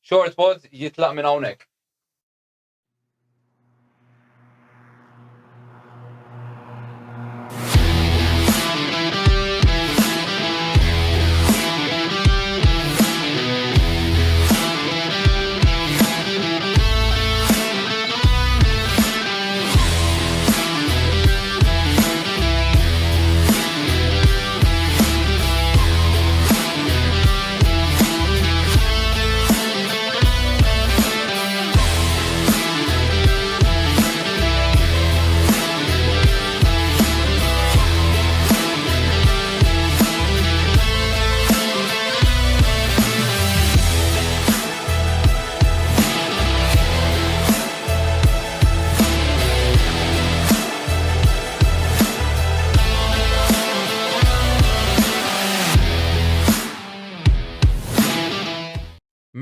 Short pod jitlaq minn hawnhekk.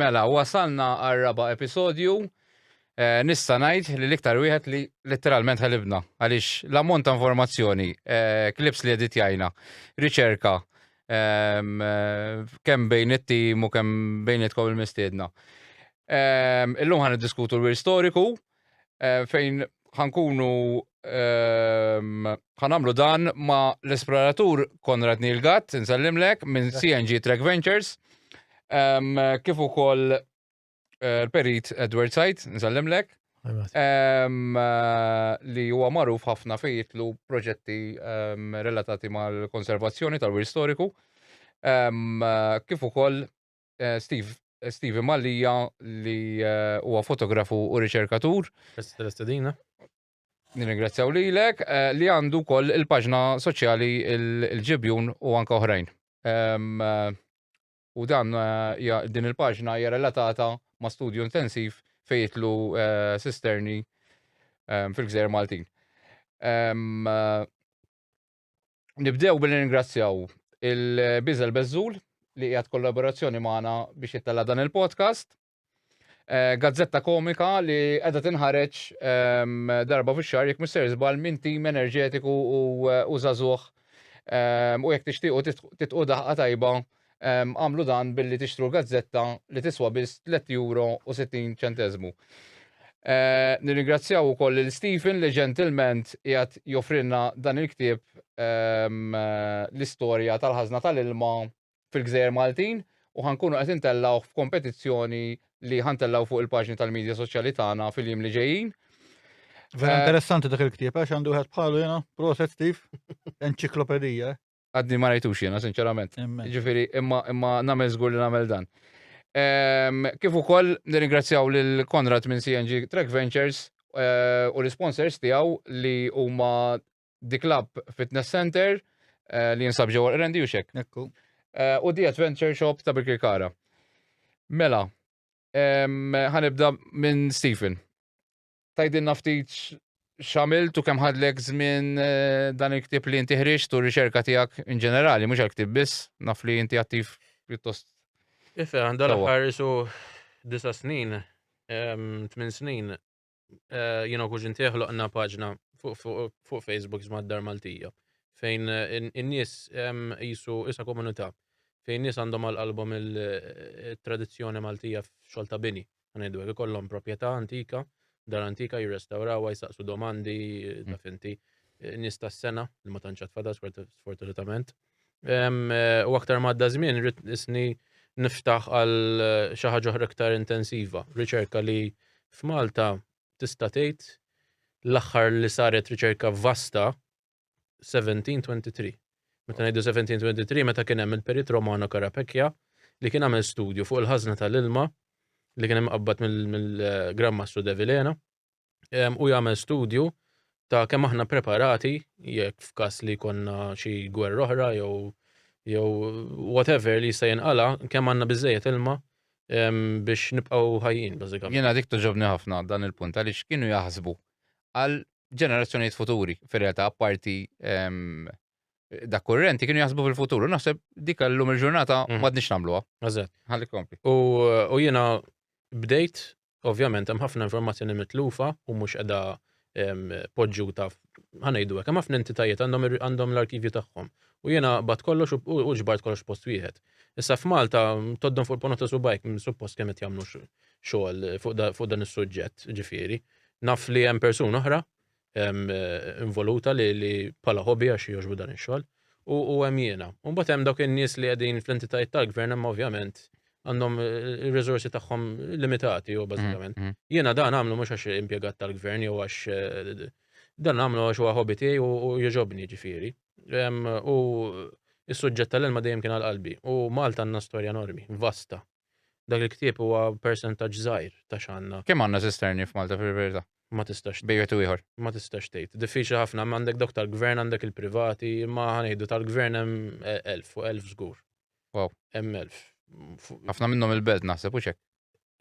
Mela, wasalna għal-raba episodju. Nista' ngħid li l-iktar wieħed li letteralment ħalibna għaliex l-ammont ta' informazzjoni, klips li editjajna, riċerka, kemm bejn it-tim u kemm bejnietkom il-mistiedna. Illum ħan iddiskutu l-wir storiku fejn ħankunu ħanamlu dan ma' l-esploratur Konrad Nilgat, insellimlek minn CNG Trek Ventures. Kif ukoll l-perit Edward Sajt, nsallimlek, li huwa magħruf ħafna fejn jitlu proġetti relatati mal-konservazzjoni tal-wir storiku. Kif ukoll Steve Mallija li huwa fotografu u riċerkatur. Nirringrazzjaw lilek li għandu wkoll il-paġna soċjali il-ġibjun u anke oħrajn. U dan din il-paġna hija relatata ma' studju intensiv fejn jitlu sisterni fil-Gżejjer Maltin. Nibdew billi ningrazzjaw il-Biżel Beżżul li qiegħed kollaborazzjoni magħna biex jittella dan il-podcast. Gazzetta komika li qiegħda tinħareġ darba fix-xahar jekk mister żball minn tim enerġetiku u żagħżugħ u jekk tixtiequ titqu daħqa tajba għamlu dan billi tixtru gazzetta li tiswa biss €3.60. Nirringrazzjaw ukoll il-Stephen li ġentilment qiegħed joffrilna dan il-ktieb l-istorja tal-ħażna tal-ilma fil-Gżejjer Maltin u ħankunu qed intellaw f'kompetizzjoni li ħantellaw fuq il-paġni tal-midja soċjali tagħna fil-jiem li ġejjin. Vera interessanti dak il-ktieb għax għandu wieħed bħalu jiena, proset Steve, enċiklopedija. Għadni ma rajtux jiena sinċerament. Ġifieri imma nagħmel żgur li nagħmel dan. Kif ukoll nirringrazzjaw lil Konrad minn CNG Trek Ventures u l-sponsors tiegħu li huma The Club Fitness Center li jinsab ġewwa Rendi u xek. U The Adventure Shop ta' Birkirkara. Mela, ħanibda minn Stephen. Tajdilna ftit x'għamilt u kemm ħadlek żmien dan il-ktieb li inti ħriġt u r-riċerka tiegħek in ġenerali, mhux għall-ktieb biss, naf li inti attiv pjuttost. Għandha l-aħħar isu 9 snin, 8 snin, jiena kuġinti ħloqna paġna fuq Facebook żmad Dar Maltija fejn in-nies qisu isa komunità fejn nies għandhom għall-qalbhom il-tradizzjoni Maltija f'xogħol ta' bini. Ngħidu hekk ikollhom proprjetà antika, dar antika jirrestawrawha jistaqsu domandi ta' finti nies tas-sena li ma tantx tfadal sfortunatament. U aktar m'għadda żmien rrid isni niftaħ għal xi ħaġa oħra iktar intensiva, riċerka li f'Malta tista' tgħid l-aħħar li saret riċerka vasta 1723. Meta ngħidu 1723 meta kien hemm il-Perit Romano Karapekja li kien għamel studju fuq il-ħażna tal-ilma li kien hemm qabbad mill-Gran Mastru De Vilena u jagħmel studju ta' kemm aħna preparati jekk f'każ li konna xi gwerra oħra jew whatever li jista' jinqala kemm għandna biżżejjed ilma biex nibqgħu ħajjin bażikament. Jiena dik toġobni ħafna dan il-punt għaliex kienu jaħsbu għal ġenerazzjonijiet futuri fir-realtà apparti dak kurrenti kienu jaħsbu fil-futuru. Naħseb dik llum il-ġurnata m'għadniex nagħmluha. Eżatt. Ħalli kompli. U jiena bdejt, ovvjament hemm ħafna informazzjoni mitlufa u mhux qiegħda poġġuta ħanejdu hekk, hemm ħafna entitajiet għandhom l-arkivju tagħhom. U jiena bad kollox u ġbart kollox post wieħed. Issa f'Malta toddhom fuq il-ponota subajk suppost kemm qed jagħmlu xogħol fuq dan is-suġġett, ġifieri. Naf li hemm persuna oħra involuta li bħala hobby għax jogħġbu dan ix-xogħol u hemm jiena. U mbagħad hemm dawk in-nies li qegħdin fl-entitajiet tal-gvern hemm ovvjament għandhom ir-riżorsi tagħhom limitati u bażikament. Jiena dan għamlu mhux għax impjegat tal-gvern jew għax dan għamlu għax huwa hobby tiegħi u jogħġobni ġifieri. U is-suġġett tal-ilma dejjem kien għal qalbi. U Malta għandna storja enormi, vasta. Dak il-ktieb huwa percentaġġ żgħir ta' x'għandna. Kemm għandna sisterni f'Malta fil-verità? Ma tistax Bejwet u ieħor. ma tistax tgħid. Diffiċli ħafna m'għandek dok tal-gvern għandek il-privati, imma ħanejdu tal-gvern hemm 1000 u 1000 żgur. Wow. Hemm 1000. Ħafna minnhom il-belt naħseb u hekk.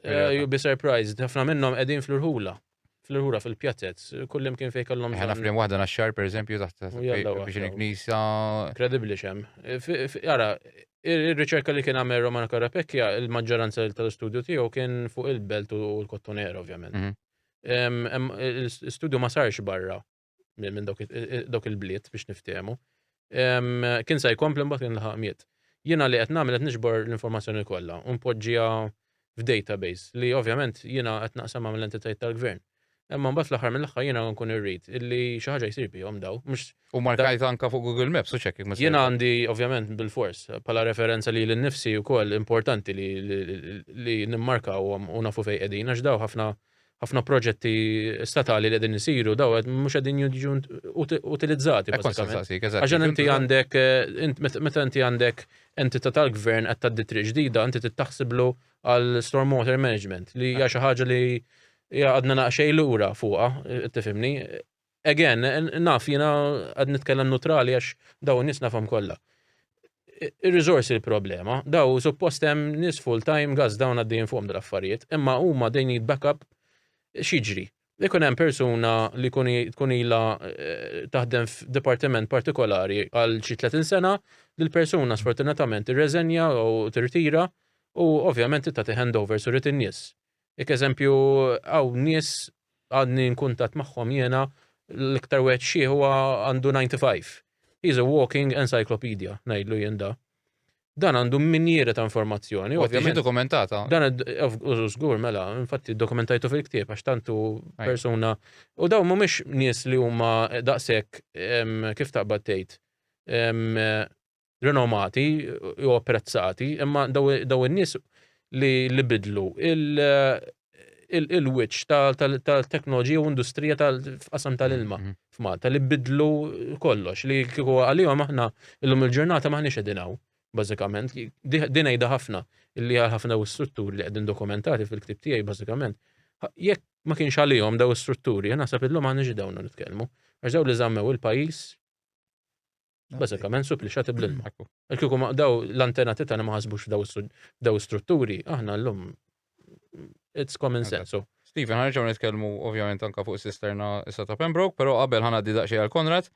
You'll be surprised, ħafna minnhom qegħdin fl-irħula. Fl-irħula fil-pjazzett, kullim kien fejn kellhom Ħana flim waħda nax-xar pereżempju taħt biex il-Knisa. Kredibbli xem. Ara, ir-riċerka li kien għamel Romana Karapekja, il-maġġoranza tal-istudju tiegħu kien fuq il-belt u l-kottoner ovvjament. Il-studju ma sarx barra minn dok il-bliet biex niftehmu. Kien sa jkompli mbagħad kien laħaq. Jiena li qed nagħmel qed niġbor l-informazzjoni kollha u npoġġiha f'database li ovvjament jiena qed naqsamha mill-entitajiet tal-gvern. Imma mbagħad fl-aħħar mill-aħħar jiena nkun irrid illi xi ħaġa jsir bihom daw. U markajt anka fuq Google Maps u ċekk. Jiena għandi ovvjament bil-fors bħala referenza li l-nifsi wkoll importanti li nimmarka u nafu fejn qegħdin għax daw ħafna proġetti statali li qegħdin isiru daw mhux qegħdin jiġu utilizzati bażikament. Għaxan inti għandek meta inti għandek entità tal-gvern qed tgħaddi triq ġdida inti tittaħsiblu għal stormwater management li hija xi ħaġa li għadna naqxej lura fuqha, tifhimni. Again, naf jiena għad nitkellem neutrali għax daw nies nafhom kollha. Ir-riżorsi l-problema, daw suppost hemm nies full-time gas dawn għaddejjin fuqhom dal-affarijiet, imma huma dejn backup x'jiġri. Ikun hemm persuna li tkun ilha taħdem f'dipartiment partikolari għal xi 30 sena, lil persuna sfortunatament irreżenja u tirtira u ovvjament tagħti handover surit in-nies. Eżempju, għaw nies għadni nkuntat magħhom jiena l-iktar wieħed xi huwa għandu 95. He's a walking encyclopedia, ngħidlu jien da. Dan għandu minnieri ta' informazzjoni. Ovvjament dokumentata. Dan żgur mela, infatti dokumentajtu fil-ktieb għax tantu persuna. U daw mhumiex nies li huma daqshekk kif taqbad tgħid renomati u apprezzati, imma daw in-nies li bidlu il-wiċċ tal-teknoloġija u industrija tal-qasam tal-ilma f'Malta li bidlu kollox li kieku għalihom aħna illum il-ġurnata maħniex qegħdin bażikament. Din ngħidha ħafna illi għal ħafna daw is-strutturi li qegħdin dokumentati fil-ktieb tiegħi bażikament. Jekk ma kienx għalihom daw is-strutturi, naħseb illum maħniex dawn nitkellmu. Għax daw li żammew il-pajjiż bażikament supplixati bl-ilma. Kieku daw l-antena tagħna ma ħasbux daw strutturi, aħna llum it's common sense. Stephen, ħarġaw nitkellmu ovvjament anka fuq sisterna issa ta' Pembroke, però qabel ħanaddi daqsxejn għal Konrad.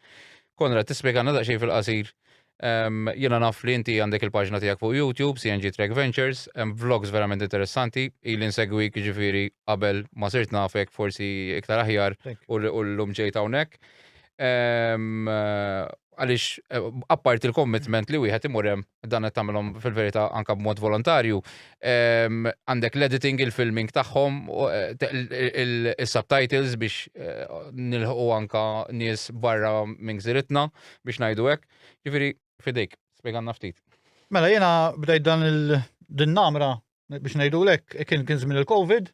Konrad, tispjegana daqsxejn fil-qasir. Jiena naf li inti għandek il-paġna tiegħek fuq YouTube, CNG Trek Ventures, vlogs verament interessanti, ili nsegwik ġifieri qabel ma sirt nafek forsi iktar aħjar u llum ġejt hawnhekk. Għaliex appart il-commitment li wieħed imur hemm dan qed tagħmelhom fil-verità anke b'mod volontarju, għandek l-editing, il-filming tagħhom, il-subtitles biex nilħqu anke nies barra minn gżiritna biex ngħidu hekk. Ġifieri fidejk, spjegalna ftit. Mela jiena bdejt din namra biex ngħidulek kien żmien il-Covid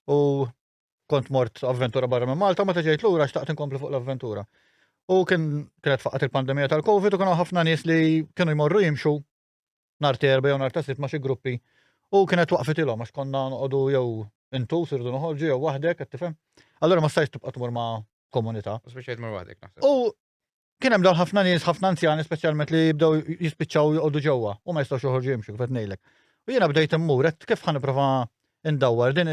u kont mort avventura barra minn Malta, meta ġejt lura xtaqt inkompli fuq l-avventura. U kienet faqat il-pandemija tal-Covid u kienu ħafna nies li kienu jmorru jimxu nhar terba jew nhar ta' sitt ma' xi gruppi u kienet waqfitilhom għax konna noqogħdu jew intu sirdu noħorġu jew waħdek qed tifhem. Allura ma stajtx tibqa' tmur ma' komunità. Speċjalt mur waħdek naħseb. U kien hemm dawn ħafna nies, ħafna anzjani speċjalment li jibdew jispiċċaw joqogħdu ġewwa u ma jistgħux joħorġu jimxu kif qed ngħidlek. U jiena bdejt immur qed kif ħanipprova ndawwar din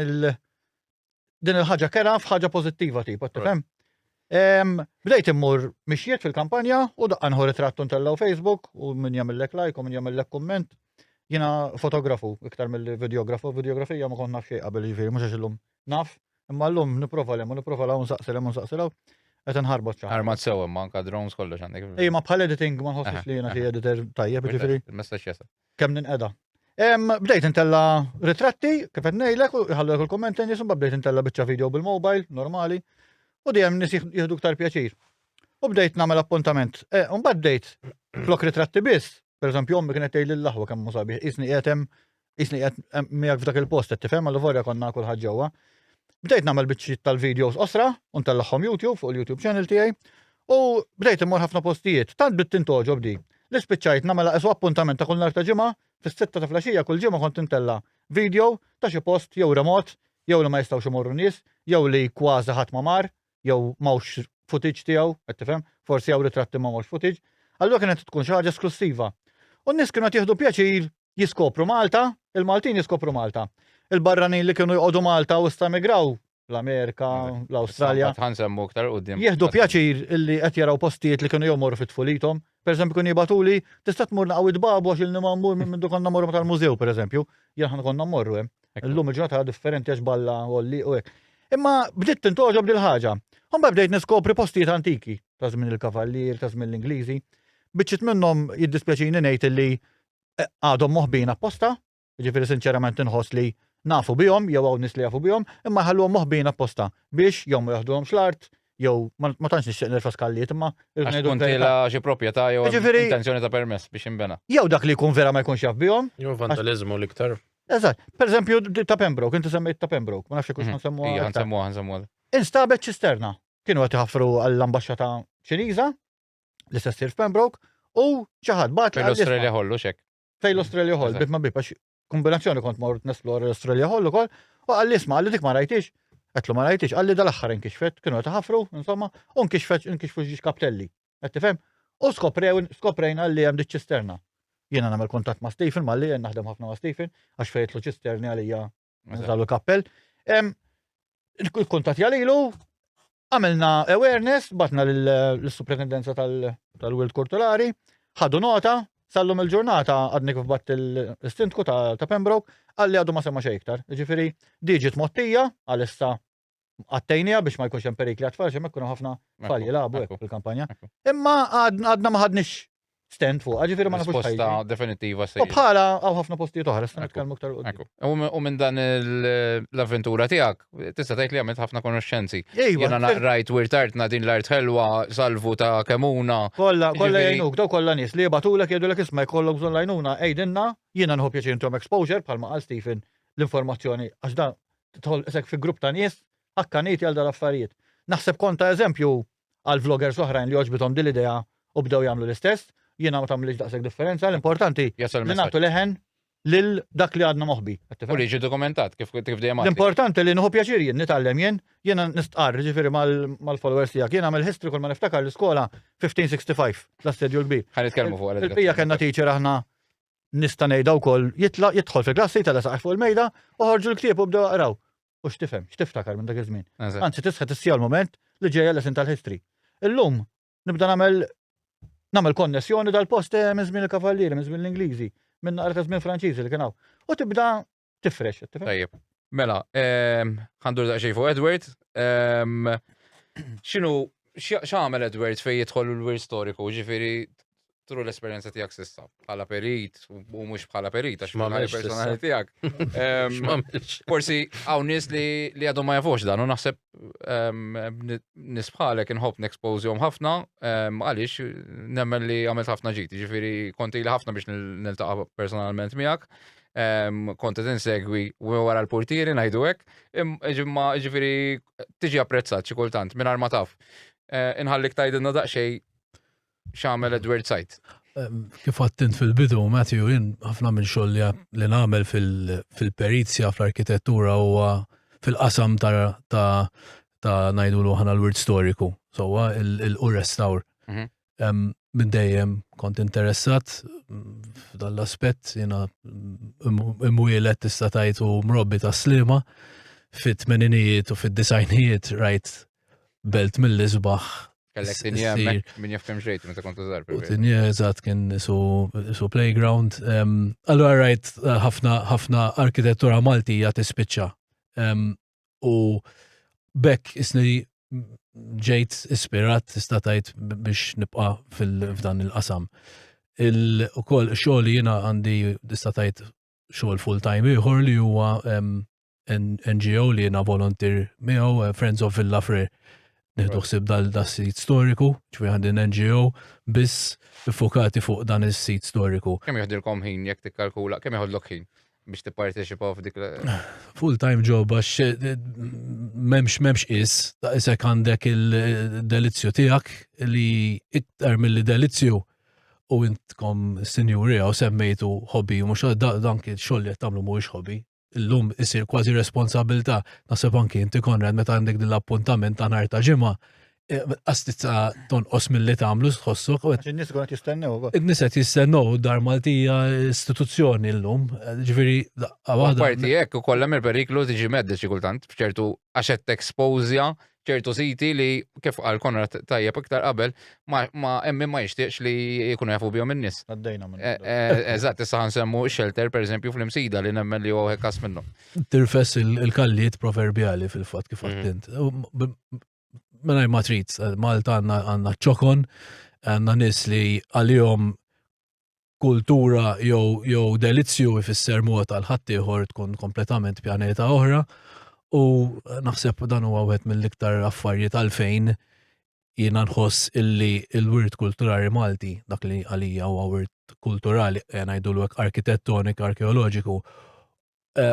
il-ħaġa kera f'ħaġa pożittiva tip, qed tifhem. Bdejt immur mixjiet fil-kampanja u daqqa nħu ritrattu ntellaw Facebook u min jagħmellek like u min jagħmellek kumment. Jiena fotografu iktar mill-videografu, videografija ma kont naf xejn qabel jiġifieri mhux għax illum naf, imma llum nipprova lem u nsaqsilhom. qed inħarbot ċaħ. Armat sew imma anka drones kollox għandek. Ej, ma bħal editing ma nħossx li jiena xi editor tajjeb, ġifieri Il-messaġġ jasa. kemm ninqeda. Bdejt intella ritratti, kif qed ngħidlek, u ħallek il-kommenti nies, bdejt intella biċċa video bil-mobile, normali, u dejjem nies jieħdu ktar pjaċir. U bdejt nagħmel appuntament. U mbagħad bdejt flok ritratti biss. Pereżempju ommi kienet tgħidli l-laħwa kemm sabiħ, isni qed miegħek f'dak il-post qed tifhem għal vorja konna kulħadd ġewwa. Bdejt nagħmel biċċiet tal-videos osra u ntellagħhom YouTube fuq il-YouTube channel tiegħi u bdejt immur ħafna postijiet. Tant bdiet tintoġob di. Li spiċċajt nagħmel esu appuntament ta' kull nhar ta' ġimgħa, fis-6 ta' flaxija kull ġimgħa kont intella video ta' xi post jew remot, jew li ma jistgħux imorru nies, jew li kważi ħadd ma mar, jew m'hawnx footage tiegħu, qed tifhem, forsi jew ritratti ma m'hawnx footage. Allura kienet tkun xi ħaġa esklusiva. U n-nies kienu qed jieħdu pjaċir jiskopru Malta, il-Maltin jiskopru Malta. Il-barranin li kienu jqogħdu Malta u stamigraw l-Amerika, l-Awstralja. Ħansemmu aktar qudiem. Jieħdu pjaċir illi qed jaraw postijiet li kienu jomorru fit-tfulithom. Pereżempju kienu jibatuli, tista' tmur naqgħu id-babu għax il-nimma mmur minn konna mmorru tal-mużew pereżempju. Jien ħana konna mmorru hemm. Illum il-ġurnata differenti għax balla olli u hekk. Imma bdiet tintoġob dil ħaġa. Ħomba bdejt niskopri postijiet antiki ta' żmien il-Kavallier, ta' żmien l-Ingliżi. Biċċiet minnhom jiddispjaċini ngħid illi għadhom moħbin apposta, jiġifieri sinċerament inħoss li nafu bihom, jew hawn nies li jafu bihom, imma ħalluhom moħbin apposta biex jew ma jaħduhomx l-art, jew ma tantx nixtieq nirfa' skallijiet, imma Għax xi proprjetà jew Ġifieri- intenzjoni ta' permess biex inbena. jew dak li jkun vera ma jkunx jaf bihom. Jew vandalizmu l-iktar. Eżatt, pereżempju ta' Pembroke, inti semmejt ta' Pembroke, ma nafx jekk Ija, nsemmuha. ħansemmuha. Instabet ċisterna. Kienu qed iħaffru għall-ambaxxata Ċiniża li se ssir f'Pembroke u xi ħadd bat Fil-Australia ħollu xek. fejn l-Australia Hall, bit ma bib, għax kombinazzjoni kont mort nesplor l-Australia Hall ukoll, u għalli isma' għalli dik ma rajtix, għetlu ma rajtix, għalli dal-aħħar inkixfet, kienu qed iħaffru, insomma, u nkixfu xi kaptelli. Qed tifhem? U skoprejna li hemm dik ċisterna. Jiena nagħmel kuntatt ma' Stephen, malli jien naħdem ħafna ma' Stephen, għax fejtlu ċisterni għalija nżallu kappell. Kuntatt jalilu, għamilna awareness, batna l-superintendenza tal-Wild Kulturali, ħadu nota, sallum il-ġurnata għadni kif batt il-stintku ta' Pembroke, għalli għadu ma semma xejn iktar. Ġifieri diġit mottija, għal-issa għattejnija biex ma jkunx hemm perikli għatfall, xemmek kunu ħafna falli labu hekk fil-kampanja. Imma għadna ma ħadniex stand fuq, ġifieri ma nafux Risposta definitiva U bħala għaw ħafna postijiet oħra, sta nitkellmu aktar Ekku. U minn dan l-avventura tiegħek, tista' tgħid li għamilt ħafna konoxxenzi. Jiena naqrajt wirtartna din l-art ħelwa, salvu ta' kemuna. Kolla Jiġifieri- jgħinuk, daw kolla nies li jibatulek jgħidulek isma' jkollok bżonn lajnuna, ejdinna, jiena nħobb pjaċir intom exposure bħalma qal Stephen l-informazzjoni għax da tħol isek fi grupp ta' nies ħakkaniti għal dal-affarijiet. Naħseb konta eżempju għal vloggers oħrajn li oġbitom din l-idea u bdew jagħmlu l-istess, jiena ma tagħmilx daqshekk differenza, l-importanti Jasal li messaġġ. nagħtu leħen lil dak li għadna moħbi. U li ġi dokumentat kif dejjem għaddi. L-importanti li nħu pjaċir jien nitgħallem jiena nistqar ġifieri mal-followers tiegħek. Jiena għamel history kull ma niftakar l-iskola 1565 l-astedju kbir. Ħan nitkellmu fuq għal Il-bija kellna teacher aħna nista' ngħidha wkoll jidħol fil-klassi tal-saqaf fuq il-mejda u ħorġu l-ktieb u bdew jaqraw. U x'tifhem, x'tiftakar minn dak iż-żmien. Anzi tisħet issija l-moment li ġejja lesson tal-history. Illum nibda nagħmel konnessjoni dal-post minn żmien il-Kavallieri, minn żmien l-Ingliżi, minn naqra ta' żmien Franċiżi li kien hawn. U tibda tifresh, tifhem? Tajjeb. Mela, ħandur daqsxejn fuq Edward. X'inhu x'għamel Edward fejn jidħol l-wir storiku, ġifieri tru l-esperjenza tiegħek s'issa bħala perit u mhux bħala perit għax M'għamilx personali s'issa. tiegħek. X'mamilx. Forsi hawn nies li għadhom ma jafux dan u naħseb nies bħalek inħobb nexposihom ħafna għaliex nemmen li għamilt ħafna ġid, ġifieri konti li ħafna biex niltaqa' personalment miegħek. Konti tinsegwi wara l-portieri ngħidu hekk, imma ġifieri tiġi apprezzat xi kultant mingħajr ma taf. Inħallik tgħidilna daqsxejn x'għamel Edward Sajt. Kif għattint fil-bidu, Matthew, jien ħafna minn xogħol li nagħmel fil-perizja fl-arkitettura u fil-qasam ta' ngħidulu ħana l-wirt storiku, sewwa il-restawr. Minn dejjem kont interessat f'dan l-aspett, jiena imwielet tista' tgħid u mrobbi ta' slima fit-tmeninijiet u fid-disajnijiet rajt belt mill-isbaħ. Kellek tinja hemmhekk min jaf kemm xejn meta kont żgħar. U tinja eżatt kien su playground. Allura rajt ħafna arkitettura Maltija tispiċċa. U bekk isni ġejt ispirat tista' tgħid biex nibqa' f'dan il-qasam. Ukoll xogħol jiena għandi tista' tgħid xogħol full-time ieħor li huwa NGO li jiena volunteer miegħu Friends of Villa Fre. Nieħdu ħsieb dal-sit storiku, ġifieri għandi NGO biss iffokati fuq dan is-sit storiku. Kemm jieħdilkom ħin jekk tikkalkula, kemm jieħodlok ħin biex tipparteċipaw f'dik full-time job għax memx isek għandek il-delizzju tiegħek li iktar mill-delizzju u intkom sinjuri għaw semmejtu hobby, mux dan kien xogħol li tagħmlu mhuwiex hobby. Illum isir kważi responsabilta naħseb anki inti Konrad meta għandek din l-appuntament ta' nhar ta' ġimgħa qastizza tonqos mill-li tagħmlu tħossok. In-nies għan jistennew. In-nies qed jistennew dar Maltija istituzzjoni llum. Ġifieri parti hekk ukoll hemm il-periklu tiġi medda xi kultant f'ċertu għax qed texposja ċertu siti li kif qal Konrad tajjeb iktar qabel ma hemm ma jixtieqx li jkunu jafu bihom in-nies. Għaddejna minn. Eżatt, issa ħansemmu shelter pereżempju fl-imsida li nemmen li huwa ħekkas minnhom. Tirfess il-kalliet proverbjali fil-fatt kif għattint. Menaj ma trid, Malta għandna ċokon, għandna nies li għalihom kultura jew delizzju ifisser mod għal ħadd ieħor tkun kompletament pjaneta oħra. U naħseb dan huwa wieħed mill-iktar affarijiet għalfejn jiena nħoss illi l-wirt kulturali Malti, dak li għalija huwa wirt kulturali ngħidulu hekk arkitettoniku, arkeoloġiku,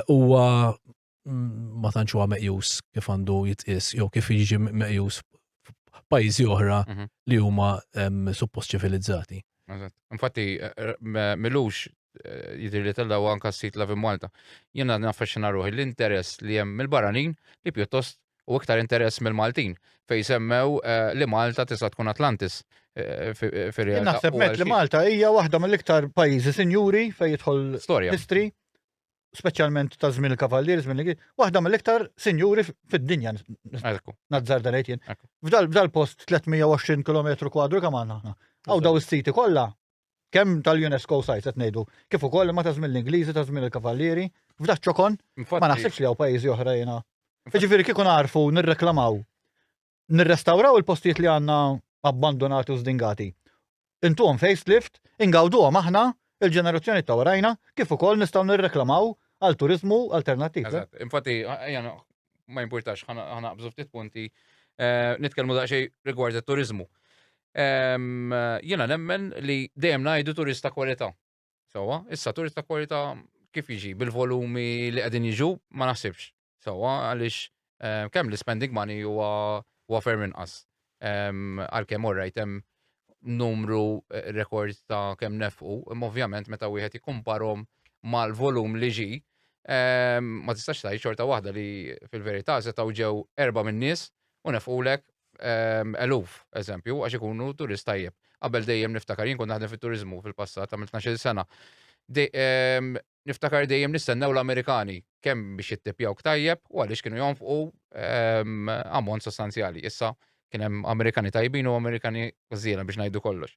huwa ma tantx huwa meqjus kif għandu jitqies jew kif jiġi meqjus pajjiżi oħra li huma suppost ċivilizzati. Infatti milux jidri li tellaw anka s-sit la Malta. Jena naffaxxina ruħi l-interess li hemm mill-barranin li pjuttost u iktar interess mill-Maltin fej semmew li Malta tista' tkun Atlantis. Naħseb li Malta hija waħda mill-iktar pajjiżi sinjuri fej jidħol history, speċjalment ta' żmien il-kavallieri, waħda mill-iktar sinjuri fid-dinja. Nazzar dan jien. F'dal post 320 km kwadru kemm għandna. Aw daw is-siti kollha. Kemm tal-UNESCO sites qed ngħidu, kif ukoll ma ta' żmien l-Ingliżi ta' żmien il-Kavallieri, f'dak ċokon ma naħsibx li hawn pajjiżi oħra jiena. Jiġifieri kieku narfu nirreklamaw, nirrestawraw il-postijiet li għandna abbandonati u żdingati. Intuhom facelift, ingawduhom aħna il-ġenerazzjoni ta' warajna kif ukoll nistgħu nirreklamaw għal turiżmu alternattiv. Infatti ma jimpurtax ħanaqbżu ftit punti nitkellmu daqsxejn rigward it-turiżmu. Jena nemmen li dejjem ngħidu turista kwalità. Sewwa, issa turista kwalità kif jiġi bil-volumi li qegħdin jiġu ma naħsibx. Sewwa għaliex kemm l-spending money huwa ferm inqas. Għalkemm orrajt hemm numru rekord ta' kemm nefqu, imma ovvjament meta wieħed ikkumparhom mal-volum li ġi, ma tistax tgħid xorta waħda li fil-verità setgħu ġew 4 min-nies u nefqulek eluf, eżempju, għax ikunu turist tajjeb. Qabel dejjem niftakar, jien kont naħdem fit-turizmu fil-passat għamil 12 sena. Niftakar dejjem nistennew l-Amerikani kemm biex jittipjaw tajjeb u għaliex kienu jonfqu ammont sostanzjali. Issa kien hemm Amerikani tajbin u Amerikani żiena biex ngħidu kollox.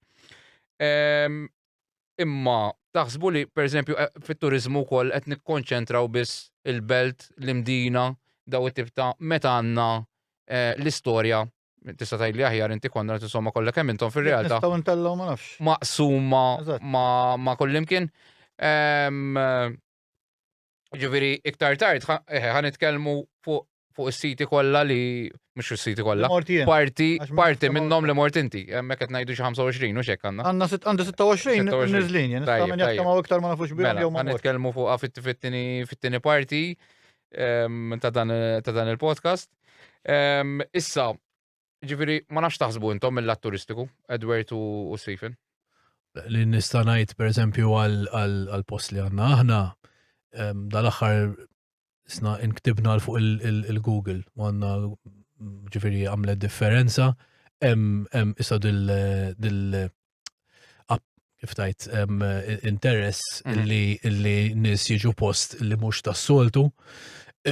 Imma taħsbu li pereżempju fit-turizmu wkoll qed nikkonċentraw biss il-belt, l-imdina, daw it-tip ta' meta għandna l-istorja tista' tgħidli aħjar inti Konrad insomma kollha kemm intom fir-realtà. Nistgħu ntellgħu ma nafx. Maqsuma ma' kullimkien. Ġifieri iktar tard ħanitkellmu fuq is-siti kollha li mhux is-siti kollha. Parti minnhom li mort inti. Hemmhekk qed ngħidu xi 25 u x'hekk għandna. Għandna 26 niżlin, nistgħu minn jekk ma iktar ma nafux bihom jew ma. Ħanitkellmu fuqha fit-tieni parti ta' dan il-podcast. Issa, ġifieri ma nafx taħsbu intom mill-lat turistiku, Edward u Stephen. Li nista' ngħid pereżempju għall-post li għandna aħna dal-aħħar isna inktibna fuq il-Google, għandna ġifieri għamlet differenza, hemm issa kif tajt interess illi nies jiġu post li mhux tas-soltu.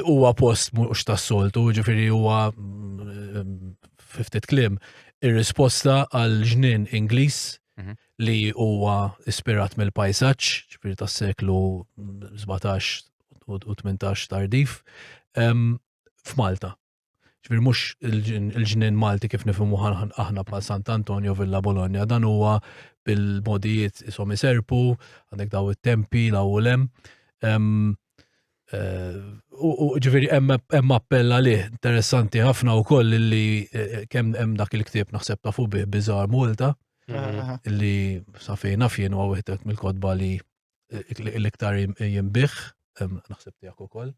Huwa post mhux tas-soltu, ġifieri huwa ftit kliem ir-risposta għal ġnien Ingliż li huwa ispirat mill-pajsaġġ, ġifieri tas-seklu 17 u 18 tardif, f'Malta. ġifieri mhux il-ġnien Malti kif nifhmu aħna bħal Sant'Antonio Villa Bologna, dan huwa bil-modijiet ishom iserpu, għandek daw it-tempi l-awlem. U ġifieri hemm appell għalih interessanti ħafna wkoll illi kemm hemm dak il-ktieb naħseb tafu bih Bizarre Malta, illi sa fejn naf jien huwa wieħed mill-kotba li l-iktar jinbih, naħseb tiegħek ukoll.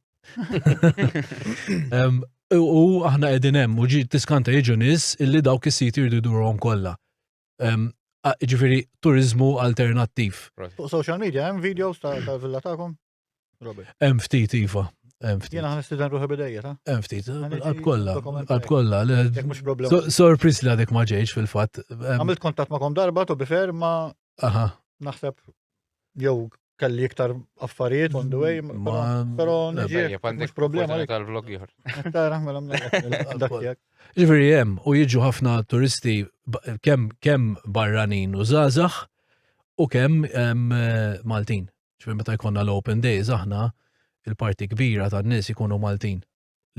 U aħna qegħdin hemm u tiskanta jiġu nies illi dawk is-siti jridu jdurhom kollha. Ġifieri turiżmu alternattiv. Fuq social media hemm videos tal-villa tagħkom? Robert. Hemm ftit iva, hemm ftit. Jiena ħanistiden ruħi bidejja ta'? Hemm ftit, qalb kollha. Jekk mhux problema. Sorpris li għadek ma ġejx fil-fatt. Għamilt kontatt magħkom darba tu bifer ma naħseb jew kelli iktar affarijiet on the way, però niġi mhux problema tal-vlog ieħor. Ġifieri hemm u jiġu ħafna turisti kemm barranin u żgħażagħ u kemm Maltin. Ġifieri meta jkollna l-Open Days aħna il-parti kbira tan-nies ikunu Maltin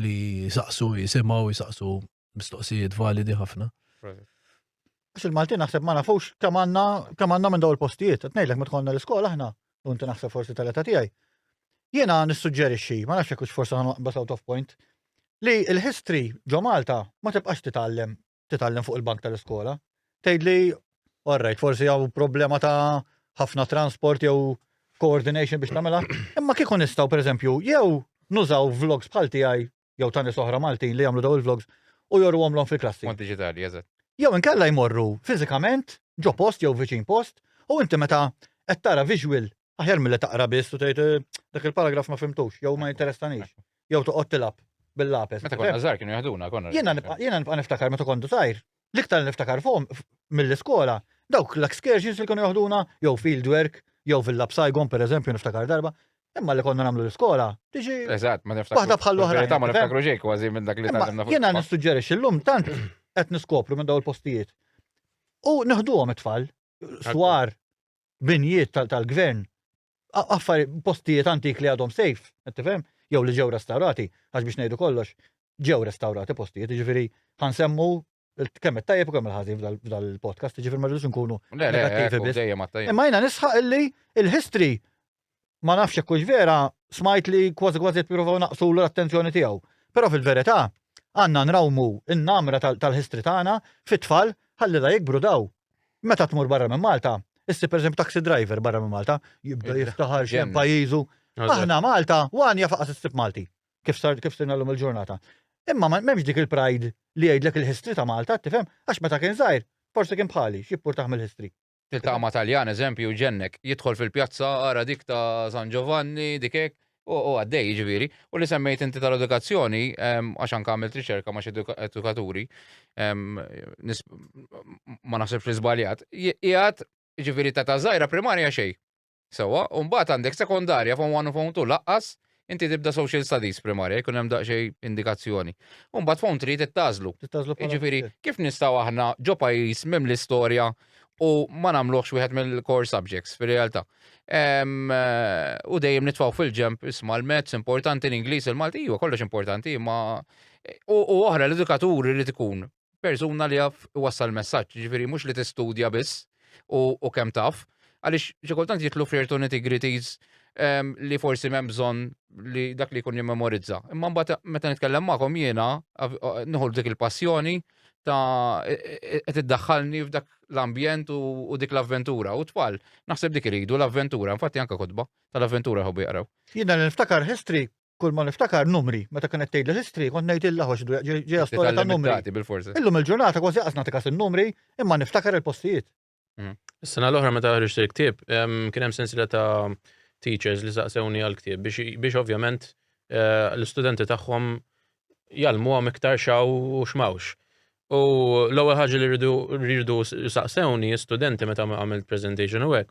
li jisaqsu, jisimgħu, jisaqsu mistoqsijiet validi ħafna. Għax il-Maltin naħseb ma nafux kemm għandna minn dawn il-postijiet. Qed ngħidlek meta tkollna l-iskola aħna, u inti naħseb forsi tal-età tiegħi. Jiena nissuġġerixxi, ma nafx hekk forsi ħanbas out of point, li l-history ġo Malta ma tibqax titgħallem fuq il-bank tal-iskola. Tgħidli, alright, forsi hawn problema ta' ħafna transport jew coordination biex nagħmilha, imma kieku nistgħu pereżempju jew nużaw vlogs bħal tiegħi jew ta' nies oħra Maltin li jagħmlu dawn il-vlogs u jorruhomlhom fil-klassi. Mont diġitali, eżatt. Jew inkella jmorru fiżikament ġo post jew viċin post u inti meta qed tara visual aħjar milli taqra biss u tgħid dak il-paragraf ma fimtux jew ma interessanix jew toqgħod tilab bil-lapes. Meta konna żgħar kienu jaħduna konna. Jiena nibqa' niftakar meta kontu żgħir. L-iktar niftakar fuqhom mill-iskola dawk l-excursions li kienu jaħduna jew fieldwork jew fil-Lab Saigon pereżempju niftakar darba. Imma li konna nagħmlu l-iskola, tiġi. Eżatt, ma niftakru. Waħda bħal l-oħra. Ma niftakru xejn kważi minn dak li tagħlemna fuq. Jiena nissuġġerixxi llum tant qed niskopru minn dawn il-postijiet. U neħduhom it-tfal, swar, binjiet tal-gvern, postijiet antik li għadhom safe, qed tifhem, jew li ġew restaurati, għax biex ngħidu kollox, ġew restaurati postijiet, jiġifieri ħansemmu kemm it-tajjeb u kemm il-ħażin f'dal-podcast, jiġifieri ma rridux nkunu negattivi biss. Imma jiena nisħaq illi il-history ma nafx hekk vera smajt li kważi jippruvaw naqsu l-attenzjoni tiegħu. Però fil-verità għandna nrawmu in-namra tal-history tagħna fit-tfal ħalli da jikbru daw. Meta tmur barra minn Malta, issi pereżempju taxi driver barra minn Malta, jibda jiftaħar xejn pajjiżu. Aħna Malta għan jafaqas is-sib Malti. Kif sirna llum il-ġurnata. Imma m'hemmx dik il-pride li jgħidlek il-history ta' Malta, tifhem? Għax meta kien żgħir, forsi kien bħali, x'ippur taħmel history. Tiltaqa' Taljan eżempju ġennek, jidħol fil-pjazza ara dik ta' San Giovanni, dik hekk, u għaddej ġifieri, u li semmejt inti tal-edukazzjoni, għax anke għamilt riċerka ma' edukaturi, ma naħsebx li żbaljat, qiegħed ġifieri ta' żgħira primarja xejn. Sewwa, u mbagħad għandek sekondarja form 1 u form 2 laqqas, inti tibda social studies primarja, jkun hemm daqsxejn indikazzjoni. U mbagħad form 3 tittażlu. Ġifieri, kif nistgħu aħna ġo pajjiż minn l-istorja u ma nagħmluhx wieħed mill-core subjects fir-realtà. U dejjem nitfgħu fil-ġemp isma' l-mezz importanti l-Ingliż, il-Malti huwa kollox importanti, ma u oħra l-edukatur irid ikun persuna li jaf iwassal messaġġ, ġifieri mhux li tistudja biss u kemm taf, għaliex xi kultant jitlu f'ċertu nitty-gritties li forsi m'hemm bżonn li dak li jkun jimmemorizza. Imma mbagħad meta nitkellem magħhom jiena nieħu dik il-passjoni ta' qed iddaħħalni f'dak l-ambjent u dik l-avventura. U tfal, naħseb dik iridu l-avventura, infatti anke kotba tal-avventura jħobbu jaqraw. Jiena niftakar history, kull ma niftakar numri, meta kien qed tgħidli history kont ngħidilha ħox ġejja storja ta' numri. Illum il-ġurnata kważi qas nagħtikas in-numri, imma niftakar il-postijiet. Is-sena l-oħra meta ħriġt il-ktieb, kien hemm sensiela ta' teachers li saqsewni għal-ktieb biex ovvjament l-istudenti tagħhom jalmuhom iktar xaw u xmawx. U l-ewwel ħaġa li rridu saqsewni studenti meta għamilt presentation u hekk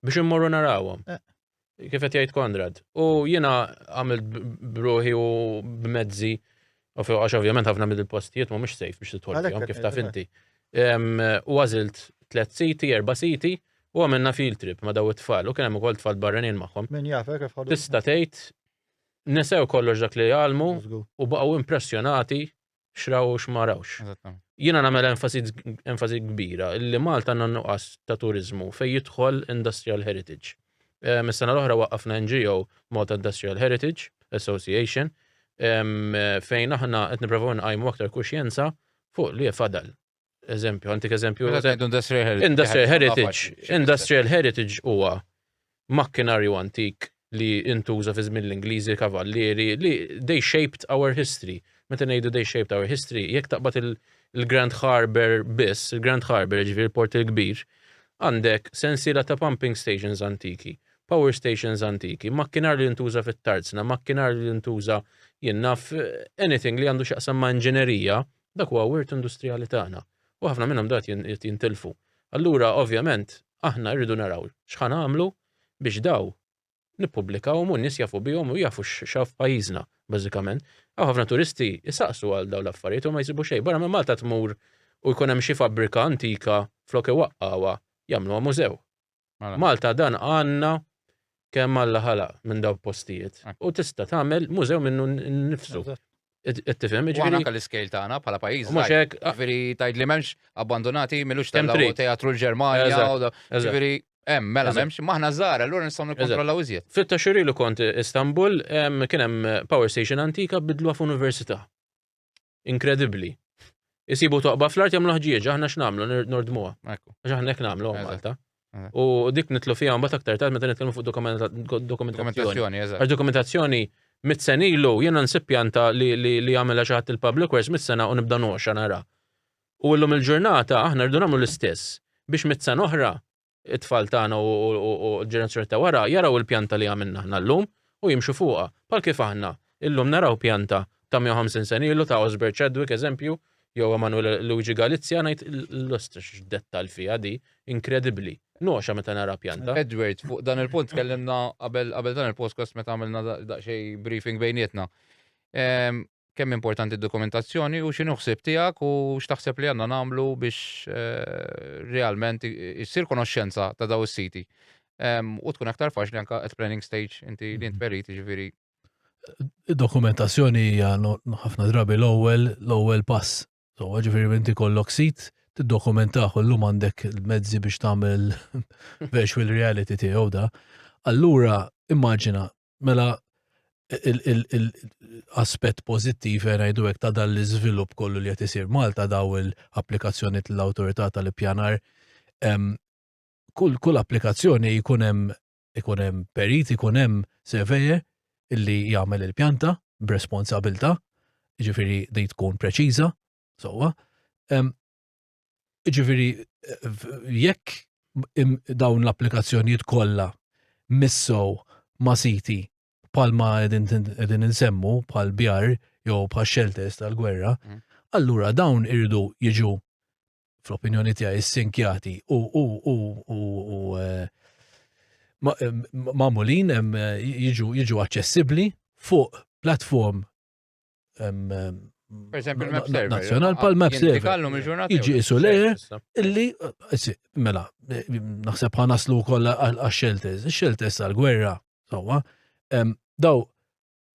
biex immorru narawhom. Kif qed jgħid Konrad. U jiena għamilt bruħi u b'mezzi għax ovvjament ħafna mill-postijiet mhumiex safe biex titħolhom kif taf inti. U għażilt 3 siti, 4 siti u għamilna field trip ma daw it-tfal u kien hemm ukoll tfal barranin magħhom. Min jafek kif ħadu. Tista' tgħid nesew kollox dak li jgħalmu u baqgħu impressjonati xraw x'marawx. Jiena nagħmel enfasi kbira li Malta għandna nuqqas ta' turizmu fejn jidħol Industrial Heritage. Mis-sena l-oħra waqqafna NGO Malta Industrial Heritage Association fejn aħna qed nippruvaw nqajmu aktar kuxjenza fuq li fadal. Eżempju, antik eżempju. Industrial Heritage huwa makkinarju antik li intuża fi żmien l-Ingliżi kavallieri li they shaped our history. Meta ngħidu they shaped our history, jekk taqbad il-Grand Harbour biss, il-Grand Harbour ġifieri l-port il-kbir, għandek sensiela ta' pumping stations antiki, power stations antiki, makkinar li jintuża fit-tarzna, makkinar li jintuża jinnaf anything li għandu xaqsam ma' inġenerija, dak huwa wirt industrijali tagħna. U ħafna minnhom dat jintilfu. Allura, ovvjament, aħna rridu naraw x'ħan għamlu biex daw nippubblikaw u nies jafu bihom u jafu x'af pajjiżna, bażikament. Ħafna turisti jisaqsu għal dawn l-affarijiet u ma jsibu xejn. Barra minn Malta tmur u jkun hemm xi fabbrika antika flok iwaqqawha jagħmluha mużew. Malta dan għandna kemm Alla ħalaq minn dawn postijiet. U tista' tagħmel mużew minnu nnifsu. Tifhem, ġifieri. Anke l-iskejl tagħna bħala pajjiż. Mhux hekk. Ġifieri tgħid li m'hemmx abbandonati milux teatru l-Ġermanja u ġifieri mela m'hemmx maħna żgħar, allura nistgħu nikkontrollaw iżjed. Fit-taxxuri li kont Istanbul kien hemm power station antika bidluha f'università. Inkredibbli. Isibu toqba fl-art jagħmlu ħġieġ, aħna x'nagħmlu nordmuha. Għax aħna hekk nagħmlu Malta. U dik nitlu fiha mbagħad aktar tard meta nitkellmu fuq dokumentazzjoni. Għax dokumentazzjoni mit-sen ilu jiena nsib pjanta li jagħmilha xi ħadd il-Public Works mit-sena u nibda noxa nara. U llum il-ġurnata aħna rridu nagħmlu l-istess biex mit-sena oħra it-tfal tagħna u l-ġenerazzjoni ta' wara jaraw il-pjanta li għamilna aħna llum u jimxu fuqha. Bħal kif aħna illum naraw pjanta ta' 150 sen ilu ta' Osbert Chadwick eżempju, jew Emanuele Luigi Galizia ngħid l-ostrix dettal fiha di inkredibbli. Noxa meta nara pjanta. Edward, fuq dan il-punt tkellimna qabel dan il-podcast meta għamilna daqsxejn briefing bejnietna. Kemm importanti d-dokumentazzjoni u x'inhu ħsieb tiegħek u x'taħseb li għandna nagħmlu biex realment issir konoxxenza ta' daw is-siti. U tkun aktar faċli anke at planning stage inti li int perit jiġifieri. Id-dokumentazzjoni hija ħafna drabi l-ewwel pass. So ġifieri inti kollok sit tiddokumentaħ u llum għandek il-mezzi biex tagħmel virtual reality tiegħu da. Allura immaġina mela il-aspett pożittiv ngħidu hekk ta' dan l-iżvilupp kollu li qed isir Malta daw il-applikazzjoni tal-awtorità tal-ippjanar. Kull applikazzjoni jkun hemm perit, ikun hemm surveyor illi jagħmel il-pjanta b'responsabilità, jiġifieri di tkun preċiża, sewwa. Jiġifieri jekk dawn l-applikazzjonijiet kollha missew ma' siti bħalma qegħdin insemmu bħal bjar jew bħal shelters tal-gwerra, allura dawn iridu jiġu fl-opinjoni tiegħi issinkjati u magħmulin jiġu aċċessibbli fuq platform nazzjonal bħal Map Server. Jiġi isu lejer illi mela naħseb ħanaslu wkoll għax-shelters. Ix-shelters tal-gwerra sewwa daw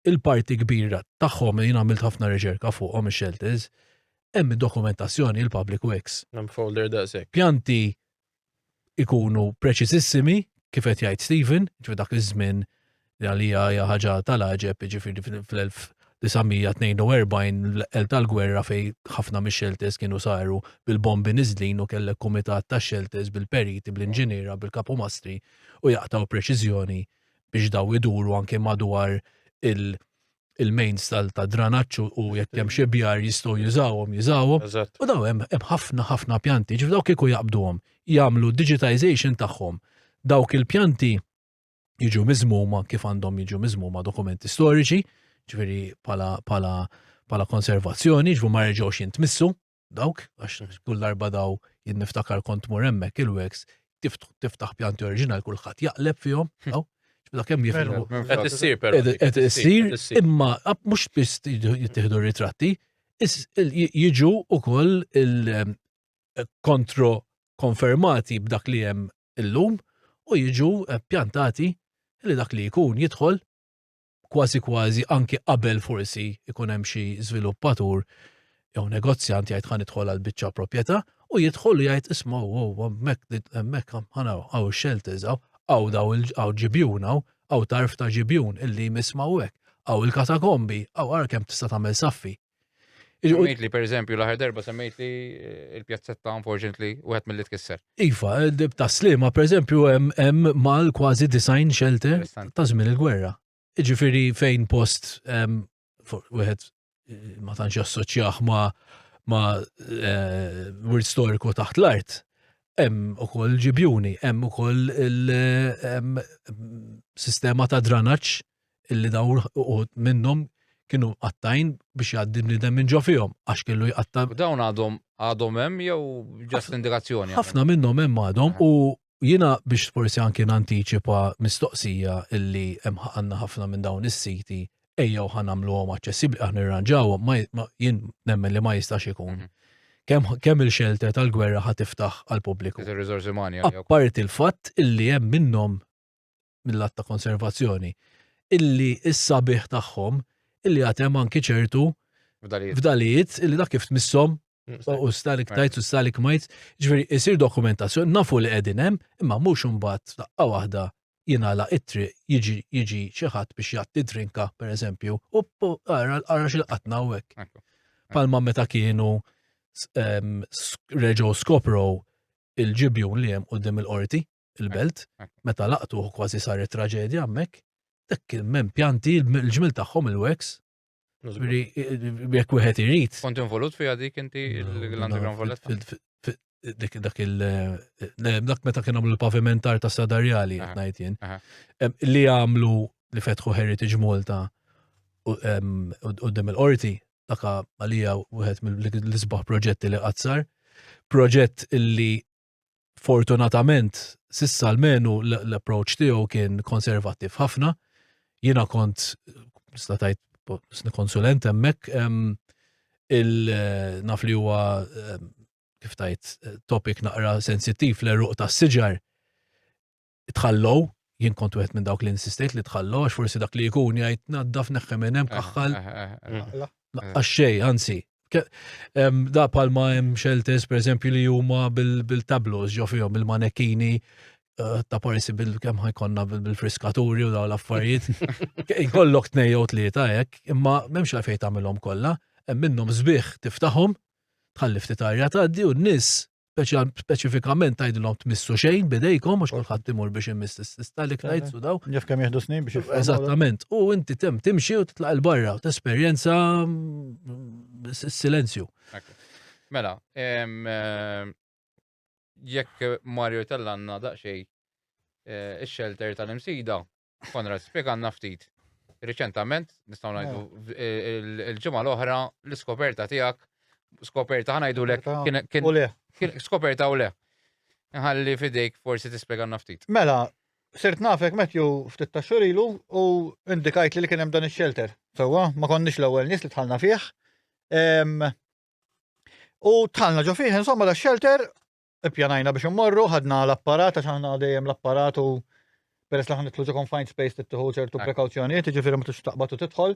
il-parti kbira tagħhom jien għamilt ħafna riċerka fuqhom ix-shelters hemm dokumentazzjoni il-Public Works. Folder daqshekk. Pjanti ikunu preċisissimi kif qed jgħid Stephen, ġifier dak iż-żmien li għalija hija ħaġa tal-aġeb ġifieri fl-1942 l tal-gwerra fej ħafna mix-shelters kienu saru bil-bombi niżlin u kellek kumitat tax-shelters bil-periti, bil-inġiniera, bil-kapumastri u jaqtaw preċiżjoni biex daw iduru anke madwar il-mains ta' dranaċċu u jekk hemm xi bjar jistgħu jużawhom. U daw hemm ħafna pjanti, ġif dawk kieku jaqbduhom jagħmlu digitization tagħhom. Dawk il-pjanti jiġu miżmuma kif għandhom jiġu miżmuma dokumenti storiċi, ġifieri bħala konservazzjoni, ġifu ma reġgħux jintmissu dawk, għax kull darba daw jinniftakar kont mur hemmhekk il-Works tiftaħ pjanti oriġinali kulħadd jaqleb fihom, daw. Dak hemm jifhmu. Qed issir imma mhux biss jittieħdu ritratti, jiġu wkoll il-kontro konfermati b'dak li hemm illum u jiġu pjantati li dak li jkun jidħol kważi anke qabel forsi ikun hemm xi żviluppatur jew negozjant jgħid ħan idħol għal biċċa proprjetà u jidħol u jgħid isma' hemmhekk hawn shelters hawn daw ġibjun hawn tarf ta' ġibjun illi jmismaw hekk, hawn il-katakombi, hawn ara kemm tista' tagħmel saffi. Semmejt li per eżempju l-aħħar darba semmejt li il-pjazzetta unfortunately wieħed mill-li tkisser. Iva, dib ta' Slima per eżempju hemm mal kważi design shelter ta' żmien il-gwerra. Jiġifieri fejn post wieħed ma tantx assoċjah ma' wirt storiku taħt l-art. Hemm ukoll ġibjuni, hemm ukoll sistema ta' dranaġġ illi dawn minnhom kienu qattajn biex jgħaddi bniedem minn ġo fihom għax kellu jqatta. U dawn għadhom hemm jew ġast indikazzjoni? Ħafna minnhom hemm għadhom u jiena biex forsi anke nantiċipa mistoqsija illi hemm għandna ħafna minn dawn is-siti ejjew ħanamluhom aċċessibbli aħna nirranġawhom jien nemmen li ma jistax ikun. Kemm il-shelter tal-gwerra ħad tiftaħ għall-pubbliku. Ir-riżorsi umani. Apparti il-fatt illi hemm minnhom mill-att ta' konservazzjoni illi is-sabiħ tagħhom illi għatem anki ċertu fdalijiet illi dak kif tmissom u stalactites u stalagmites, ġifieri isir dokumentazzjoni nafu li qegħdin hemm imma mhux imbagħad daqqa waħda jingħala it-triq jiġi xi ħadd biex jagħti drinka pereżempju u ara xilqatna hawnhekk. Palma meta kienu reġgħu skoprow il-ġibjun li hemm quddiem il-qorti, il-belt, meta laqtuh kważi saret traġedja hemmhekk. Dak il-mem pjanti il-ġmil tagħhom il-wax. Jekk wieħed irid. Kont involut fiha dik inti l-underground valletta? Dak meta kien għamlu l-pavimentar ta' Sadarjali qed ngħid jien. Li għamlu li fetħu Heritage Malta quddiem il-qorti dak għalija wieħed mill-isbaħ proġetti li qatt proġett illi fortunatament sissa l-menu l-approach tiegħu kien konservattiv ħafna. Jiena kont statajt konsulent hemmhekk naf li huwa kif tajt topic naqra sensittiv l-eruq tas-siġar. Tħallow, jien kont wieħed minn dawk li insistejt li tħallow għax forsi dak li jkun jgħid naddaf neħħem minn hemm kaħħal. Naqqas xejn, anzi. Da palma hemm shelters pereżempju li huma bil-tablos ġo fihom bil-manekini ta' parsi kemm ħajkonna bil-friskaturi u daw l-affarijiet. Jkollok tnejn tlieta hekk, imma m'hemmx għalfejn tagħmilhom kollha, hemm minnhom sbieħ tiftaħhom, tħalli ftit arja tgħaddi u n-nies speċifikament tgħidilhom tmissu xejn bidejkom għax kulħadd imur biex imiss stalactites u daw. Jaf kemm jieħdu snin biex jifhmu. Eżattament. U inti timxi u titlaq il-barra u tesperjenza silenzju. Mela, jekk Mario tellanna daqsxejn ix-shelter tal-imsida, Konrad, spjeganna ftit. Riċentament, nistgħu ngħidu il-ġimgħa l-oħra l-iskoperta tiegħek, skoperta ħanajdulek kien skoperta u le. Nħalli fidejk forsi tispjeganna ftit. Mela, sirt nafek Matthew ftit ta' xhur ilu u indikajt li kien hemm dan ix-shelter. Sewwa, ma konniex l-ewwel nies li tħallna fih. U tħallna ġo fih, insomma da shelter ippjanajna biex immorru, ħadna l-apparat għax aħna dejjem l-apparat u peress li ħanitlu ġo confined space tittieħu ċertu prekawzjonijiet, jiġifieri ma tix taqbad u tidħol,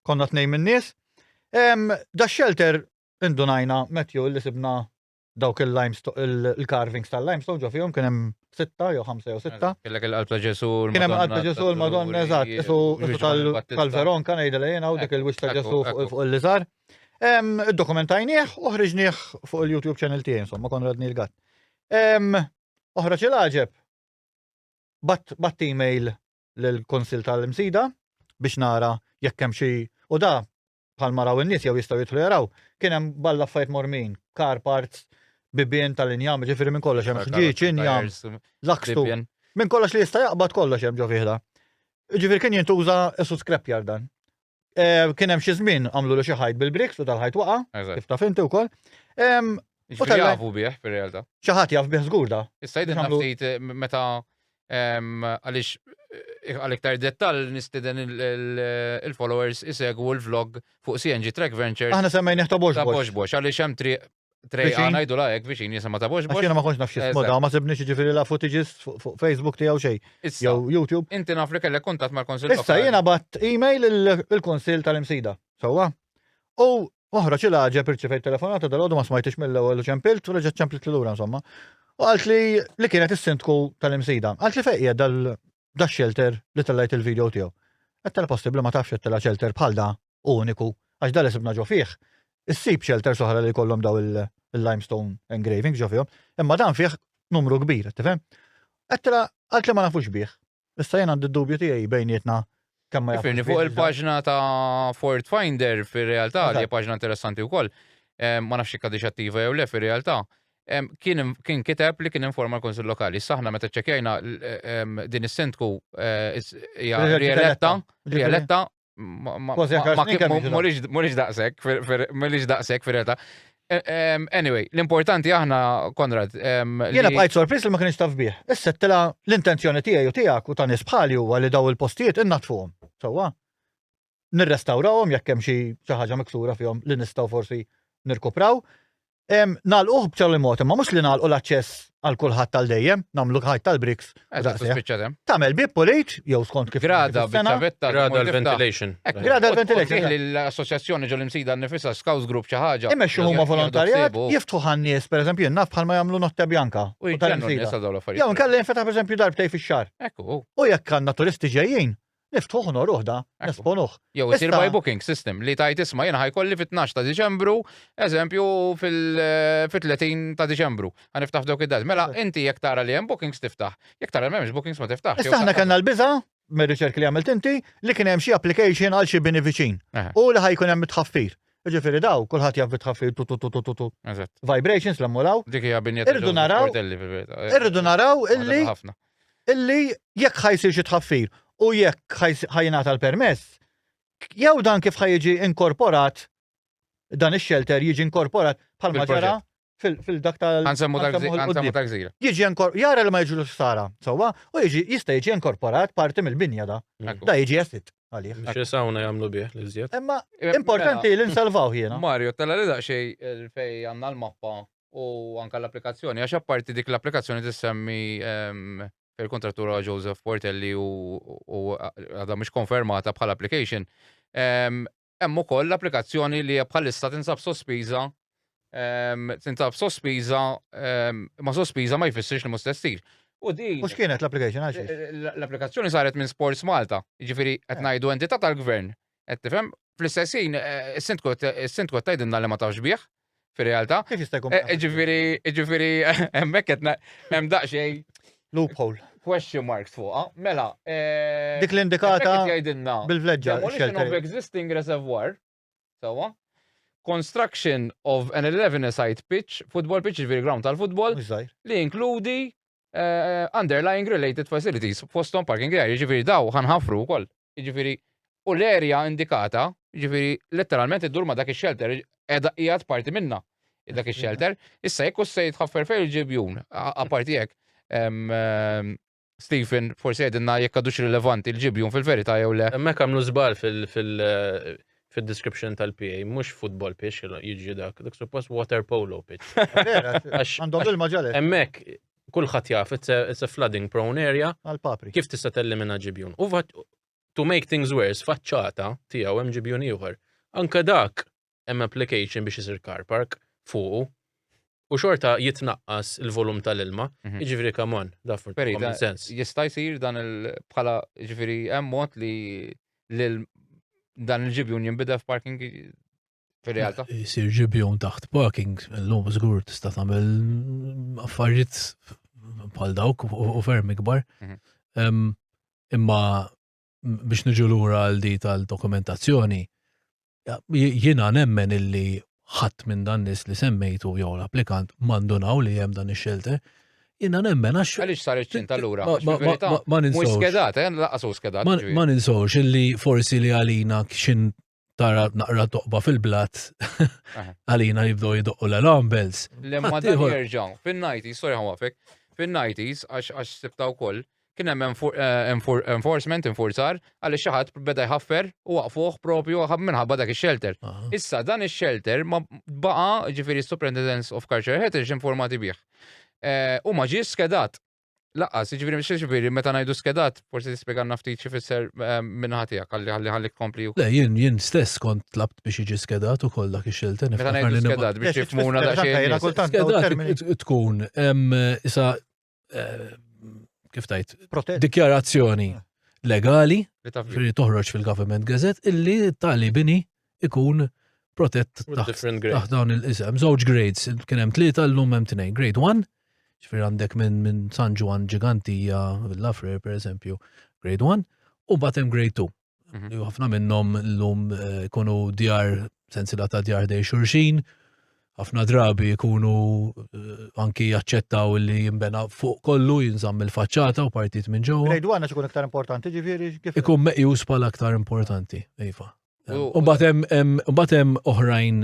konna tnejn min-nies. Da shelter indunajna Matthew li sibna dawk il-carvings tal-limestone ġo fihom kien hemm 6 jew 5 jew 6. Kellek il-qalb ta' Ġesu Kien hemm qalb ta' Ġesu l-Madonna eżatt, isu tal-Veronka ngħidilha jiena u dik il-wix ta' Ġesu fuq il-liżar. Dokumentajnieh u ħriġnieh fuq il-YouTube channel tiegħi insomma Konrad Nilgat. Oħra ċil-ħaġeb, bat email l-konsil tal-imsida biex nara jekk hemm xi u da bħalma raw in-nies jew jistgħu jidħlu jaraw, kien hemm balla affarijiet mormin, car parts, bibien tal-injam, ġifieri minn kollox hemm ħġieġ, injam, laqstu. Minn kollox li jista' jaqbad kollox hemm ġo fih da. Ġifieri kien jintuża isu scrapyard dan. Kien hemm xi żmien għamlu xi ħajt bil-briks u tal-ħajt waqa', kif taf inti wkoll. Jafu bih fir-realtà. Xi ħadd jaf bih żgur da. Issa jidher ftit meta għaliex għal-iktar dettall nistiden il-followers isegwu l-vlog fuq CNG Trek Ventures. Aħna semmejnieh ta' Boxbox. Għaliex hemm trejqa ngħidu lajk biex jinsema ta' Boxbox. Għax jiena ma kontx naf x'ismu da, ma sibniex jiġifieri la footages fuq Facebook tiegħu xejn. Jew YouTube. Inti naf li kellek kuntatt mal-Konsil. Issa jiena batt email il-Konsil tal-Imsida. Sewwa. U oħra ċila ġeb irċifejt telefonata dal-għodu ma smajtix mill-ewwel u ċempilt u reġgħet ċempilt l-ura insomma. U għalt li kienet is-sindku tal-imsida. Għalt li fejqija dal-shelter li tellajt il-video tiegħu. Għetta possibbli ma tafx tella shelter bħal da uniku għax dal isibna ġo fih. Is-sib shelter soħra li kollhom daw il-limestone engraving ġo fihom, imma dan fih numru kbir, tifhem? Għalt li ma nafux bih. Issa jien għandi d-dubju tiegħi bejnietna kemm ma Firni fuq il-paġna ta' Fort Finder fir-realtà li hija paġna interessanti wkoll. Ma nafx ikka attiva jew le fir-realtà. Kien kiteb li kien informa l-Konsil Lokali. Saħna meta ċekkjajna din is-sindku hija rieletta mhux daqshekk fir-realtà. Anyway, l-importanti aħna, Konrad. Jiena bqajt sorpris li ma kienx taf bih. Issa tela l-intenzjoni tiegħi u tiegħek u ta' nies bħali huwa li daw il-postijiet innatfuhom. Sewwa. Nirrestawrawhom jekk hemm xi ħaġa miksura fihom li nistgħu forsi nirkupraw. Nagħlquh b'ċarli mod, imma mhux li nagħlqu l-aċċess għal kulħadd tal-dejjem, nagħmlu ħajt tal-briks. Tagħmel bib polit jew skont kif grada l-ventilation. Grada l-ventilation. L-assoċjazzjoni ġol imsida nnifisha Scouts Group xi ħaġa. Immexxu huma volontarjat jiftu ħannies pereżempju naf bħalma jagħmlu notte bjanka. Jew inkella jinfetaħ pereżempju darbtej fix-xahar. U jekk għandna turisti ġejjin, niftuħ noruħ da, nesponuħ. Jew isir by booking system li tajt isma' jiena ħajkolli fit-12 ta' Diċembru, eżempju fil-30 ta' Diċembru. Ħaniftaħ dawk id-dat. Mela inti jekk tara li hemm bookings tiftaħ. Jekk tara m'hemmx bookings ma tiftaħx. Issa aħna kellna l-biża' mir-riċerk li għamilt inti li kien hemm xi application għal xi bini viċin. U li ħajkun hemm tħaffir. Ġifieri daw, kulħadd jaf tħaffir tu. Vibrations l-ammulaw. Dik hija binjeta. Irridu naraw illi jekk ħajsir xi tħaffir u jekk ħajnata l-permess, jew dan kif ħajġi inkorporat, dan ix-shelter jiġi inkorporat bħalma ġara fil-dak Ansemmu dak żgħira. Jiġi jara li ma jiġu l-sara, sewwa, u jista' jiġi inkorporat parti mill-binja da. Da jiġi asset għalih. Xi sawna jagħmlu bih li żjed. Imma importanti li nsalvaw jiena. Mario, tella li daqsxejn fej għandna l-mappa u anke l-applikazzjoni, għax apparti dik l-applikazzjoni tissemmi il-kontrattura Joseph Portelli u għadha mhux konfermata bħala application. Hemm ukoll l-applikazzjoni li bħalissa tinsab sospiża, ma sospiża ma jfissirx li mhux tessir. U din. U x'kienet l-application għal L-applikazzjoni saret minn Sports Malta, jiġifieri qed ngħidu entità tal-gvern. Qed tifhem? Fl-istess ħin is-sindku qed tgħidilna li ma tafx bih fir-realtà. Kif jista' jkun? Jiġifieri hemmhekk qed hemm daqsxejn loophole. Question marks fuqha. Mela, dik l-indikata bil-vleġġa. Demolition of existing reservoir. Sewwa. Construction of an 11-a-side pitch, football pitch, ġifieri ground tal-futbol, li inkludi underlying related facilities, fosthom parking area, ġifieri daw ħanħafru wkoll. Ġifieri u l-area indikata, ġifieri letteralment iddur ma dak ix-shelter qiegħed parti minnha. Dak ix-shelter, issa jekk se jitħaffer fejn il-ġibjun, apparti hekk. Stephen, forsi għedinna jekk għadux rilevanti l-ġibjun fil-verità jew le. Hemmhekk għamlu żball fil-description tal-PA, mhux football pitch jiġi dak suppost water polo pitch. Għandhom il-maġalet. Hemmhekk kulħadd jaf it's a flooding prone area. Għal-papri. Kif tista' tellimina ġibjun? U to make things worse, faċċata tiegħu hemm ġibjun ieħor. Anke dak hemm application biex isir car park fuqu. U xorta jitnaqqas il-volum tal-ilma, jiġifieri come on, da for common sense. Jista' jsir dan bħala jiġifieri hemm mod li dan il-ġibjun jinbidel f'parking fir-realtà. Jsir ġibjun taħt parking, l-lum żgur tista' tagħmel affarijiet bħal dawk u ferm ikbar. Imma biex niġu lura għal di tal-dokumentazzjoni, jiena nemmen illi ħadd minn dan nies li semmejtu jew l-applikant mandunaw li hemm dan ix-shelter, jiena nemmen għax. Għaliex saret ċint allura? Ma ninsawx. Mhux skedat, laqas skedat. Ma ninsawx illi forsi li għalina xin tara naqra toqba fil-blat għalina jibdew jidoqqu l-alarm bells. Lemma dan jerġgħu fin-90s, sorry ħawafek, fin-90s għax sibta wkoll kien hemm enforcement infurzar għaliex xi ħadd beda jħaffer u waqfuh propju minħabba dak ix-shelter. Issa dan ix-shelter ma baqa' ġifieri Superintendents of Culture Heritage informati bih. U ma ġie skedat. Laqqas, ġifieri meta ngħidu skedat, forsi tispjegalna ftit x'ifisser minn ħatijak ħalli tkompli. Le, jien stess kont tlabt biex jiġi skedat ukoll dak ix-xelter. Meta ngħidu skedat biex tifhmuna Jena kultant Skedat tkun isa kif tajt protest. dikjarazzjoni legali li taf li toħroġ fil-Government Gazette illi tali bini ikun protett With different grades. taħt dawn il-isem. Żewġ grades, kien hemm 3 llum hemm 2. Grade 1, ġifier għandek minn San Juan ġigantija Lafrer per eżempju, grade 1, u bat hemm grade 2. Li ħafna minnhom llum ikunu djar sensila ta' djar dej xurxin, ħafna drabi jkunu anki jaċċettaw li jimbena fuq kollu jinżamm il-faċċata u partit minn ġewwa. Grade 1 ikun iktar importanti, ġifieri kif. Ikun meqjus bħala aktar importanti, iva. U batem oħrajn,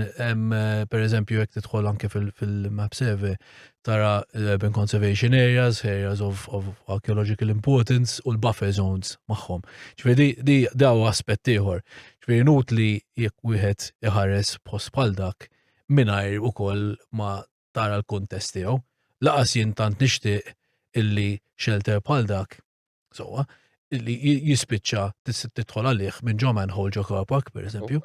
per eżempju, jek tidħol anke fil-map survey, tara urban conservation areas, areas of archaeological importance u l-buffer zones magħhom. Ġifieri di daw aspett ieħor. Ġifieri nut li jekk wieħed iħares post bħal dak mingħajr ukoll ma tara l-kuntest tiegħu. Laqas jien tant nixtieq illi shelter bħal dak. Sowa, li jispiċċa tidħol għalih minn ġo manhole ġo korpak, per eżempju.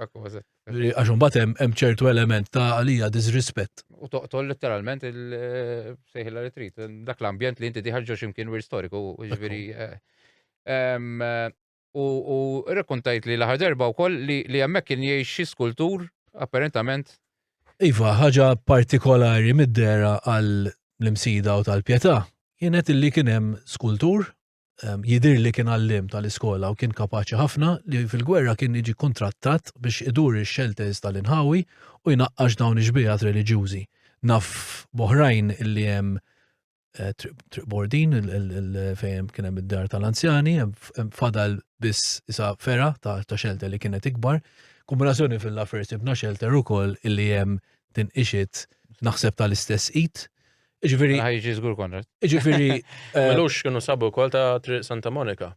Għaxun batem hemm ċertu element ta' għalija disrispett. U toqtol letteralment il-sejħila retreat, dak l-ambjent li inti diħarġu ximkien wir storiku, ġifieri. U rekontajt li l-aħħar darba wkoll li hemmhekk kien jgħix xi skultur apparentament. Iva, ħaġa partikolari mid-dera għal l-imsida u tal-pjetà kienet illi kien hemm skultur jidir li kien għallim tal-iskola u kien kapaċi ħafna li fil-gwerra kien jiġi kontrattat biex idur ix-shelters tal-inħawi u jnaqqax dawn iġbijat reliġjużi. Naf boħrajn illi hemm Bordin fejn kien hemm id-dar tal-anzjani, fadal biss isa fera ta' shelter li kienet ikbar. Kombinazzjoni fil-Laffer tibna shelter ukoll illi hemm tinqixit naħseb tal-istess id. Iġifiri. Ħajġi żgur Konrad. Iġifiri. Melux kienu sabu kol ta' Triq Santa Monica.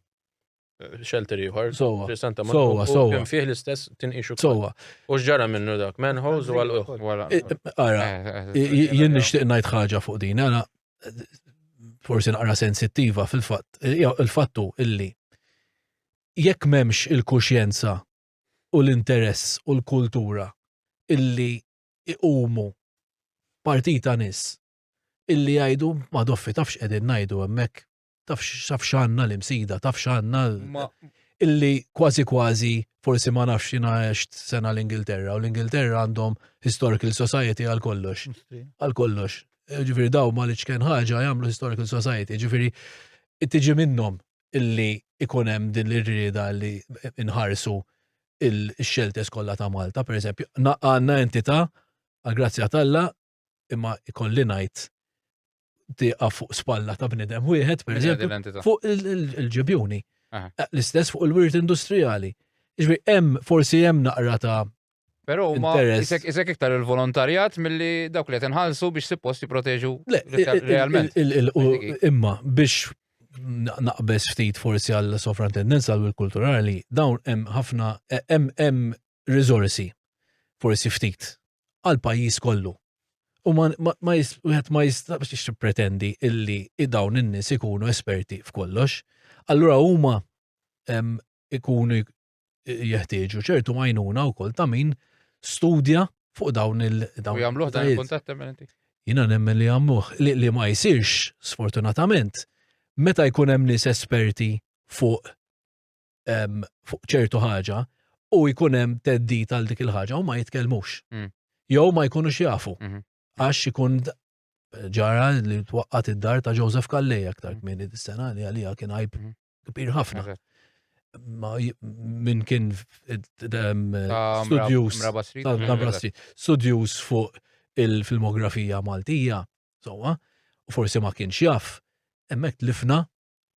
Shelter ieħor. Triq Santa Monica. Kien fih l-istess tinqixu. Sowa. U x'ġara minnu dak? Manholes u għal-uħ. Ara, jien nixtieq ngħid ħaġa fuq din, għana forsi naqra sensittiva fil-fatt. Il-fattu illi jekk m'hemmx il-kuxjenza u l-interess u l-kultura illi iqumu partita nies illi jgħidu ma doffi tafx qegħdin ngħidu hemmhekk, tafx għandna l-imsida, tafx għandna illi kważi forsi ma nafx jiena għext sena l-Ingilterra u l-Ingilterra għandhom Historical Society għal kollox. Għal kollox. Ġifieri daw ma li ċkien ħaġa jagħmlu Historical Society, ġifieri tiġi minnhom illi ikun hemm din l-irrieda li inħarsu il-shelters kollha ta' Malta, pereżempju, għandna entità għal grazzja talla imma ikolli ngħid tiqa fuq spalla ta' bnidem wieħed, per eżempju, fuq il-ġibjuni. L-istess fuq il-wirt industrijali. Iġbi, forsi hemm naqra ta' Però ma isek iktar il-volontarjat milli dawk li tinħallsu biex suppost jipproteġu realment. Imma biex naqbes ftit forsi għall sovrantendenza għal kulturali, dawn hemm ħafna hemm risorsi forsi ftit għal pajjiż kollu. U ma jistax pretendi illi id-dawn in-nies ikunu esperti f'kollox. Allura huma ikunu jeħtieġu ċertu għajnuna wkoll ta' min studja fuq dawn U jagħmluh dan il-kuntatt eminenti. Jiena nemmen li jagħmluh li ma jsirx sfortunatament meta jkun hemm nies esperti fuq ċertu ħaġa u jkun hemm teddit għal dik il-ħaġa u ma jitkellmux. Jew ma jkunux jafu. Għax ikun ġara li twaqqat id-dar ta' Joseph Kallej aktar kmieni dis-sena li għalija kien għajb kbir ħafna. Min kien studios fuq il-filmografija Maltija, u forsi ma kienx jaf, hemmhekk tlifna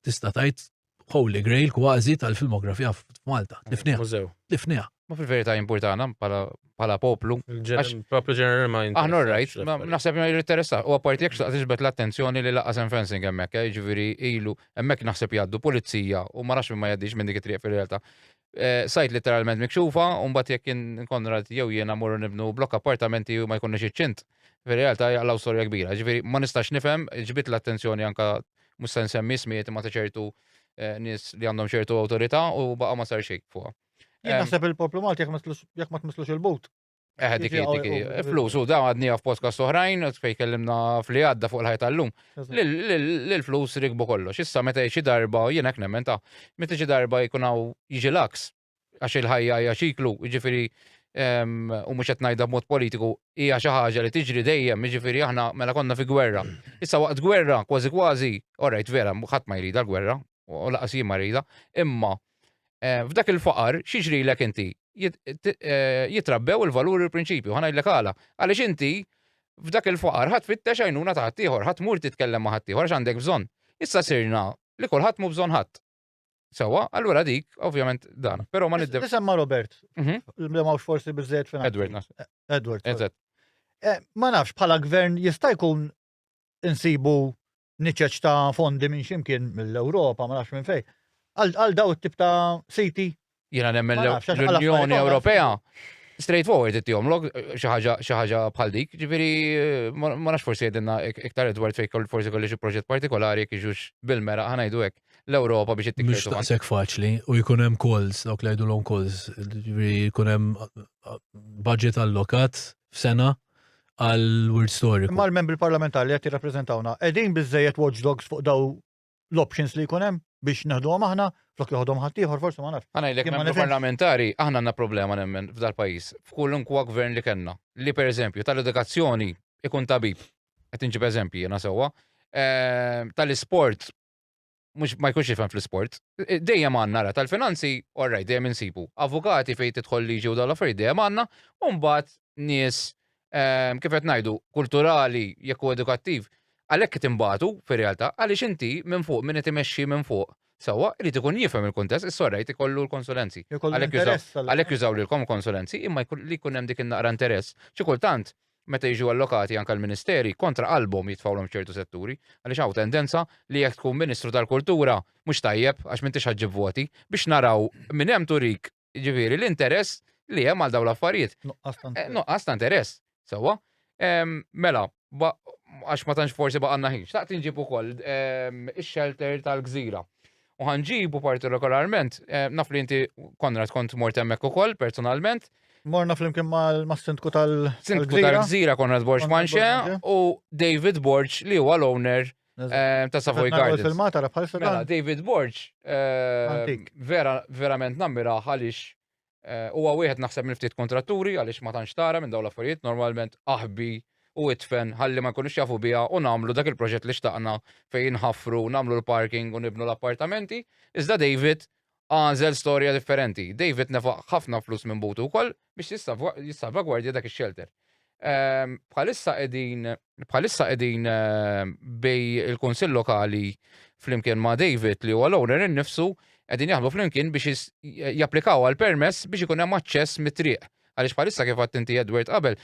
tista' tgħid Holy Grail kważi tal-filmografija f'Malta. Tlifniha. Ma fil-verità importana bħala poplu. Poplu ġenerali ma Aħna rajt, naħseb ma jinteressa. U apparti jekk xtaqt tiġbed l-attenzjoni li laqqas hemm fencing hemmhekk, jiġifieri ilu hemmhekk naħseb jgħaddu pulizija u ma nafx ma jgħaddix minn dik it-triq fil-realtà. Sajt literalment mikxufa u mbagħad jekk Konrad jew jiena mmorru nibnu blokk appartamenti u ma jkunniex iċ-ċint. Fil-realtà jaqlaw storja kbira. Ġifieri ma nistax nifhem, ġbit l-attenzjoni anka mhux se nsemmi ismijiet imma ta' ċertu nies li għandhom ċertu awtorità u baqa' ma sar xejn fuqha. Jien naħseb il-poplu Malti jekk ma tmislux il-but. Dik flus u da għadni għaf podcast oħrajn, fej kellimna fli għadda fuq il-ħajta l-lum. L-flus rikbu kollox. Issa meta xi darba, jiena nemmen ta' meta xi darba jkun hawn jiġi laks għax il-ħajja hija ċiklu, jiġifieri u mhux qed ngħidha b'mod politiku hija xi ħaġa li tiġri dejjem, jiġifieri aħna mela konna fi gwerra. Issa waqt gwerra kważi orajt vera ħadd ma jrida l-gwerra, u laqas jien ma rida, imma f'dak il-faqar x'jiġrilek inti? Jitrabbew il-valuri u l-prinċipju, ħanajdlek għala. Għaliex inti f'dak il-faqar ħadd fittex għajnuna ta' ħaddieħor, ħadd mur titkellem ma' ħaddieħor għax għandek bżonn. Issa sirna li kulħadd mhu bżonn ħadd. Sewa, allura dik, ovvjament dan. Però ma niddef. Nisemma Robert, li mawx forsi biżżejjed fin. Edward. Eżatt. Ma nafx bħala gvern jista' jkun insibu niċċeċ ta' fondi minn ximkien mill-Ewropa, ma nafx minn fejn. Għal daw it-tip ta' siti. Jiena nemmen l-Unjoni Ewropea straightforward ittihom log xi ħaġa bħal dik, ġifieri ma nafx forsi jedinna iktar Edward fejn forsi kolli xi proġett partikolari jekk jiġux bil-mera ħanajdu hekk l-Ewropa biex ittik. Mhux taqsek faċli u jkun hemm calls, dawk li jgħidulhom calls, ġifieri jkun hemm budget allokat f'sena għal-wirt storiku. Imma l-membri parlamentari qed jirrappreżentawna qegħdin biżejjed watchdogs fuq daw l-options li jkun hemm biex neħduhom aħna flok joħodhom ħaddieħor forsi ma nafx. Ħanajlek membru parlamentari aħna għandna problema nemmen f'dal pajjiż f'kulunkwa gvern li kellna. Li pereżempju tal-edukazzjoni ikun tabib. Qed inġib eżempji jiena sewwa. Tal-isport mhux ma jkunx jifhem fl-isport. Dejjem għandna nara tal-finanzi orrajt dejjem insibu. Avukati fejn tidħol liġi u dawn l-affarijiet dejjem għandna u mbagħad nies kif qed ngħidu kulturali jekk hu edukattiv. Għalhekk qed imbagħtu fir-realtà għaliex inti minn fuq min qed imexxi minn fuq. Sewwa irid ikun jifhem il-kuntest, is-sorrejt ikollu l-konsulenzi. Għalhekk jużaw lilkom konsulenzi imma li jkun hemm dik in-naqra interess. Xi kultant meta jiġu allokati anke l-ministeri kontra qalbhom jitfgħulhom ċertu setturi għaliex hawn tendenza li jekk tkun Ministru tal-Kultura mhux tajjeb għax m'intix ħaġġib voti biex naraw minn hemm turik ġifieri l-interess li hemm għal dawn l-affarijiet. Nuqqas ta' interess. Sewwa. Mela, għax ma tantx forsi baqanna ħin. Xtaqt inġib ukoll ix-shelter tal-Gżira. U ħanġibu partikolarment, naf li inti Konrad kont mort hemmhekk ukoll personalment. Morna flimkien mas-sindku tal-Gżira Konrad Borġ Manxe u David Borġ li huwa l-owner ta' Savoy Gardens. Mela, David Borġ verament nammira għaliex huwa wieħed naħseb minn ftit kontratturi għaliex ma tantx tara minn dawn l-affarijiet normalment aħbi u itfen ħalli ma nkunux jafu biha u nagħmlu dak il-proġett li xtaqna fejn nħaffru nagħmlu l-parking u nibnu l-appartamenti. Iżda David għażel storja differenti. David nefaq ħafna flus minn butu wkoll biex jissalvagwardja dak ix-shelter. Bħalissa qegħdin bej il-Kunsill Lokali flimkien ma' David li huwa l-owner innifsu qegħdin jaħdmu flimkien biex japplikaw għal permess biex ikun hemm aċċess mit-triq. Għaliex bħalissa kif għadt inti Edward qabel,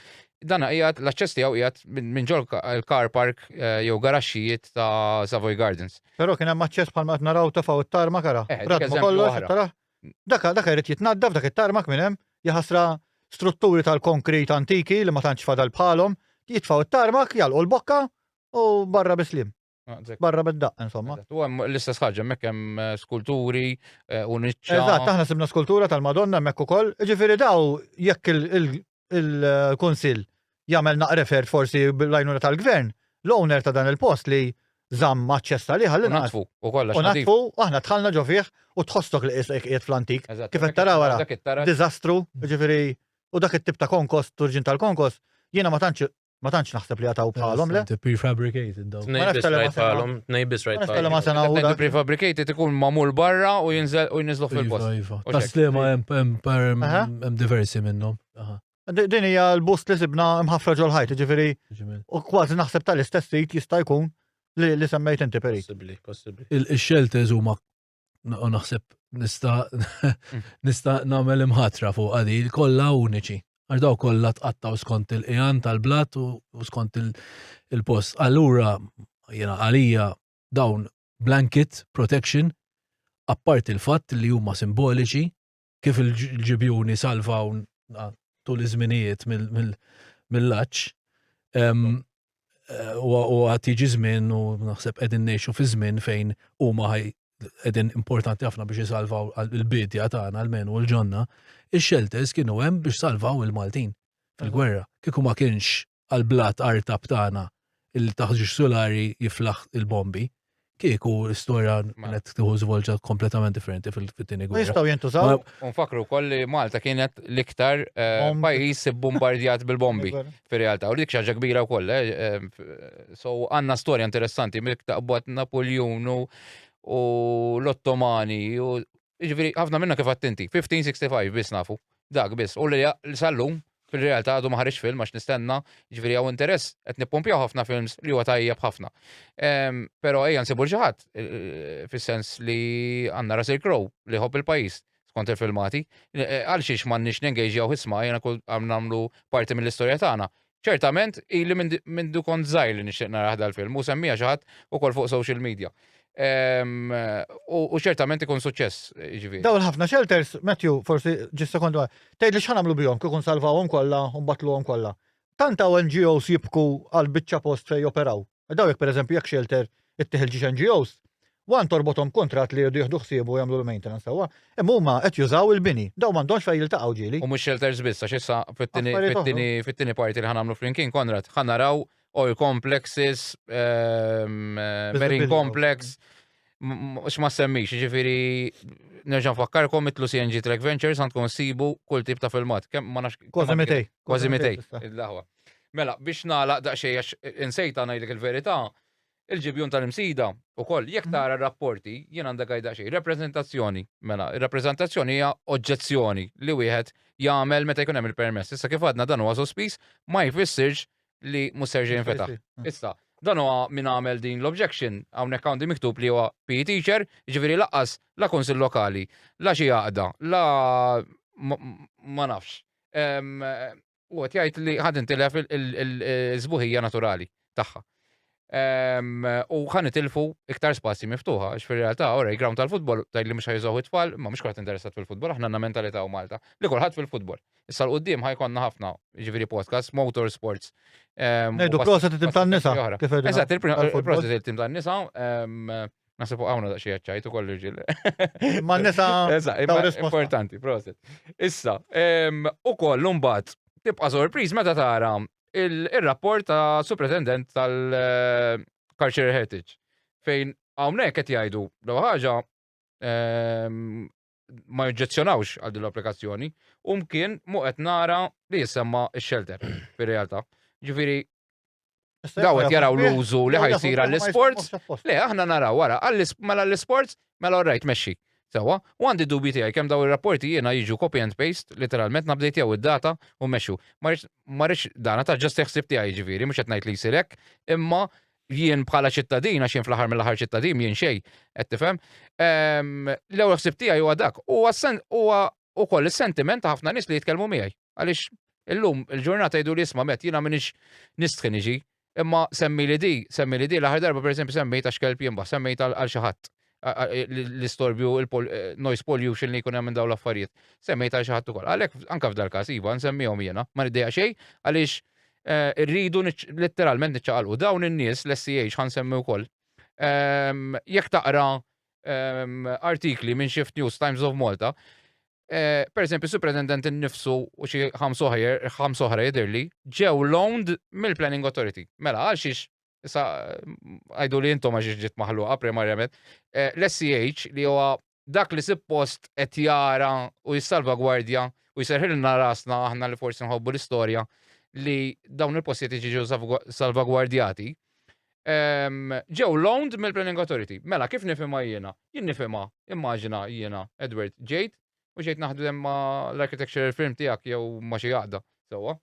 dan qiegħed l-aċċess tiegħu qiegħed minn ġol il-car park jew garaxxijiet ta' Savoy Gardens. Però kien hemm aċċess bħalma qed naraw ta' fuq it-tarma kara. Dak irid jitnaddaf dak it-tarmak minn hemm jaħasra strutturi tal-konkrit antiki li ma tantx fadal bħalhom, jitfgħu it-tarmak jalqu l-bokka u barra bislim. Barra bid-daqq insomma. U hemm l-istess ħaġa hemmhekk hemm skulturi u niċċa. Eżatt, aħna sibna skultura tal-Madonna hemmhekk ukoll. Ġifieri daw jekk il-Kunsill jagħmel naqrefer forsi bil-għajnuna tal-Gvern, l-owner ta' dan il-post li żamm aċċess għalih ħalli natfu ukoll u natfu aħna dħalna ġo fih u tħossok li qiegħed fl-antik. Kif qed taraw wara diżastru, ġifieri u dak it-tip ta' konkost, turġin tal-konkost, jiena ma tantx naħseb li għataw bħalhom le. Prefabricated daw. Tnejbis rajt prefabricated ikun mamul barra u jinżlu fil-post. Taslima hemm diversi minnhom. Din hija l-bust li sibna mħaffra ġol ħajt, ġifieri u kważi naħseb tal-istess sit jista' jkun li semmejt inti peri. Possibbli. Il-shelters huma naħseb nista' nagħmel imħatra fuq għadi kollha uniċi. Għax daw kollha tqattaw skont il-qiegħan tal-blat u skont il-post. Allura jiena għalija dawn blanket protection apparti il-fatt li huma simboliċi kif il-ġibjuni salvaw tul iż-żminijiet mill-laċċ. u għatiġi żmien u naħseb qegħdin ngħixu fi żmien fejn huma qegħdin importanti ħafna biex jisalvaw il-bidja tagħna almenu u l-ġonna, ix-shelters kienu hemm biex salvaw il-Maltin fil-gwerra. Kieku ma kienx għall-blat artab tagħna il-taħġiġ solari jiflaħ il-bombi, kieku l-istorja kienet tieħu żvolġa kompletament differenti fil-tieni Ma gwerra. jistgħu jintużaw. Unfakru kolli Malta kienet l-iktar pajjiż bombardjat bil-bombi fir-realtà. U dik xi ħaġa kbira wkoll. So għandna storja interessanti miktaqbad Napoleon u l-Ottomani u jiġifieri ħafna minna kif attenti. 1565 biss nafu. Dak biss. U li sallum fil-realtà għadu ma ħareġ film għax nistenna, jiġifieri hawn interess qed nippompjaw ħafna films li huwa tajjeb ħafna. Però ejja nsibu l xi ħadd fis-sens li għandna Russell Crowe li ħobb il-pajjiż skont il-filmati. Għal xiex m'għandniex nengejġjaw isma' jiena għam nagħmlu parti mill-istorja tagħna. Ċertament ili minn du kont żgħir li nixtieq nara ħadha l-film u semmija xi ħadd ukoll fuq social media. U ċertament ikun suċċess, jiġifieri. Daw ħafna shelters, Matthew, forsi ġis sekondu tgħidli x'ħanamlu bihom kieku nsalvawhom kollha u nbattluhom kollha. Tant hawn NGOs jibku għal biċċa post fejn joperaw. Dawk pereżempju jekk shelter ittieħel ġiex NGOs, wan torbothom kontratt li jieħdu ħsiebu jagħmlu l-maintenance sewwa, imma huma qed jużaw il-bini. Daw m'għandhomx fejn jiltaqgħu ġieli. U mhux shelters biss, għax issa Affarijiet fit-tieni parti li ħanamlu flimkien Konrad, ħanaraw oil complexes, marine complex, x'ma semmix, jiġifieri nerġa' nfakkarkom mitlu CNG Trek Ventures għandkom sibu kull tip ta' filmat. Kemm ma nafx Kważi mitej. Kważi mitej. Il-laħwa. Mela, biex nagħlaq daqsxejn għax insejta ngħidlek il-verità, il-ġibjun tal-imsida ukoll jekk tara rapporti jien għandek għajda xejn rappreżentazzjoni. Mela, ir-rappreżentazzjoni hija oġġezzjoni li wieħed jagħmel meta jkun hemm il-permess. Issa kif għadna dan huwa sospiż ma jfissirx li mhux serġa' jinfetaħ. Issa, dan huwa min għamel din l-objection hawnhekk għandi miktub li huwa PE teacher, jiġifieri laqqas la kunsill lokali, la xi għaqda, la ma nafx. U qed jgħid li ħadd intilef il-żbuħija naturali tagħha. U ħan itilfu iktar spazji miftuħa, għax fil-realtà orej ground tal-futbol tajli mhux ħajżgħu it-tfal, ma mhux kulħadd interessat fil-futbol, aħna għandna mentalità u Malta li kulħadd fil-futbol. Issa l-qudiem ħajkonna ħafna, jiġifieri podcast, motorsports. Ngħidu proset it-tim tan-nisa. Eżatt, il-proset il-tim tan-nisa, naħseb hawnna daqsxejn ċajt ukoll irġiel. Ma n-nisa importanti, proset. Issa, ukoll imbagħad tibqa' sorpriż meta tara il-rapport ta' superintendent tal-Cultural Heritage fejn hawnhekk qed jgħidu l ħaġa ma joġġezzjonawx għal din l-applikazzjoni u mkien mu qed nara li jisemma x-shelter fir-realtà. Ġifieri daw qed jaraw l-użu li ħajsir għall-isports. Le aħna naraw wara mela l-isports mela orrajt mexxi. Sewa, u għandi dubi tiegħi kemm daw ir-rapporti jiena jiġu copy and paste, literalment nabdejt jew id-data u mexxu. Ma rridx dana ta' ġust ħsieb tiegħi ġifieri, mhux qed ngħid li jsir hekk, imma jien bħala ċittadin għax jien fl-aħħar mill-aħħar ċittadin jien xejn, qed tifhem. L-ewwel ħsieb tiegħi huwa dak. Huwa ukoll is-sentiment ta' ħafna nies li jitkellmu miegħi. Għaliex illum il-ġurnata jgħidu li isma' met jiena m'iniex nistħin niġi, imma semmi li di l-aħħar darba pereżempju semmejt għax kelb jinbaħ, semmejt għal xi ħadd. L-istorbju, il-noise pollution li jkun hemm minn dawn l-affarijiet. Semmejt għal xi ħadd ukoll. Għalhekk anke f'dal każ iva nsemmihom jiena, ma niddejja xejn għaliex irridu letteralment niċċaqalqu. Dawn in-nies l-SCH ħansemmi wkoll. Jekk taqra artikli minn Shift News Times of Malta, pereżempju superintendent innifsu u xi ħams oħra jidhirli ġew loaned mill-Planning Authority. Mela għal xiex issa għajdu li intom għax ġiet maħluqa primarjament, l-SCH li huwa dak li suppost qed jara u jissalvagwardja u jserħilna rasna aħna li forsi nħobbu l-istorja li dawn il-postijiet jiġu salvagwardjati, ġew loaned mill-Planning Authority. Mela kif nifhimha jiena? Jien nifhimha, immaġina jiena Edward ġejt u ġejt naħdem ma' l-architectural firm tiegħek jew ma' xi għaqda sewwa.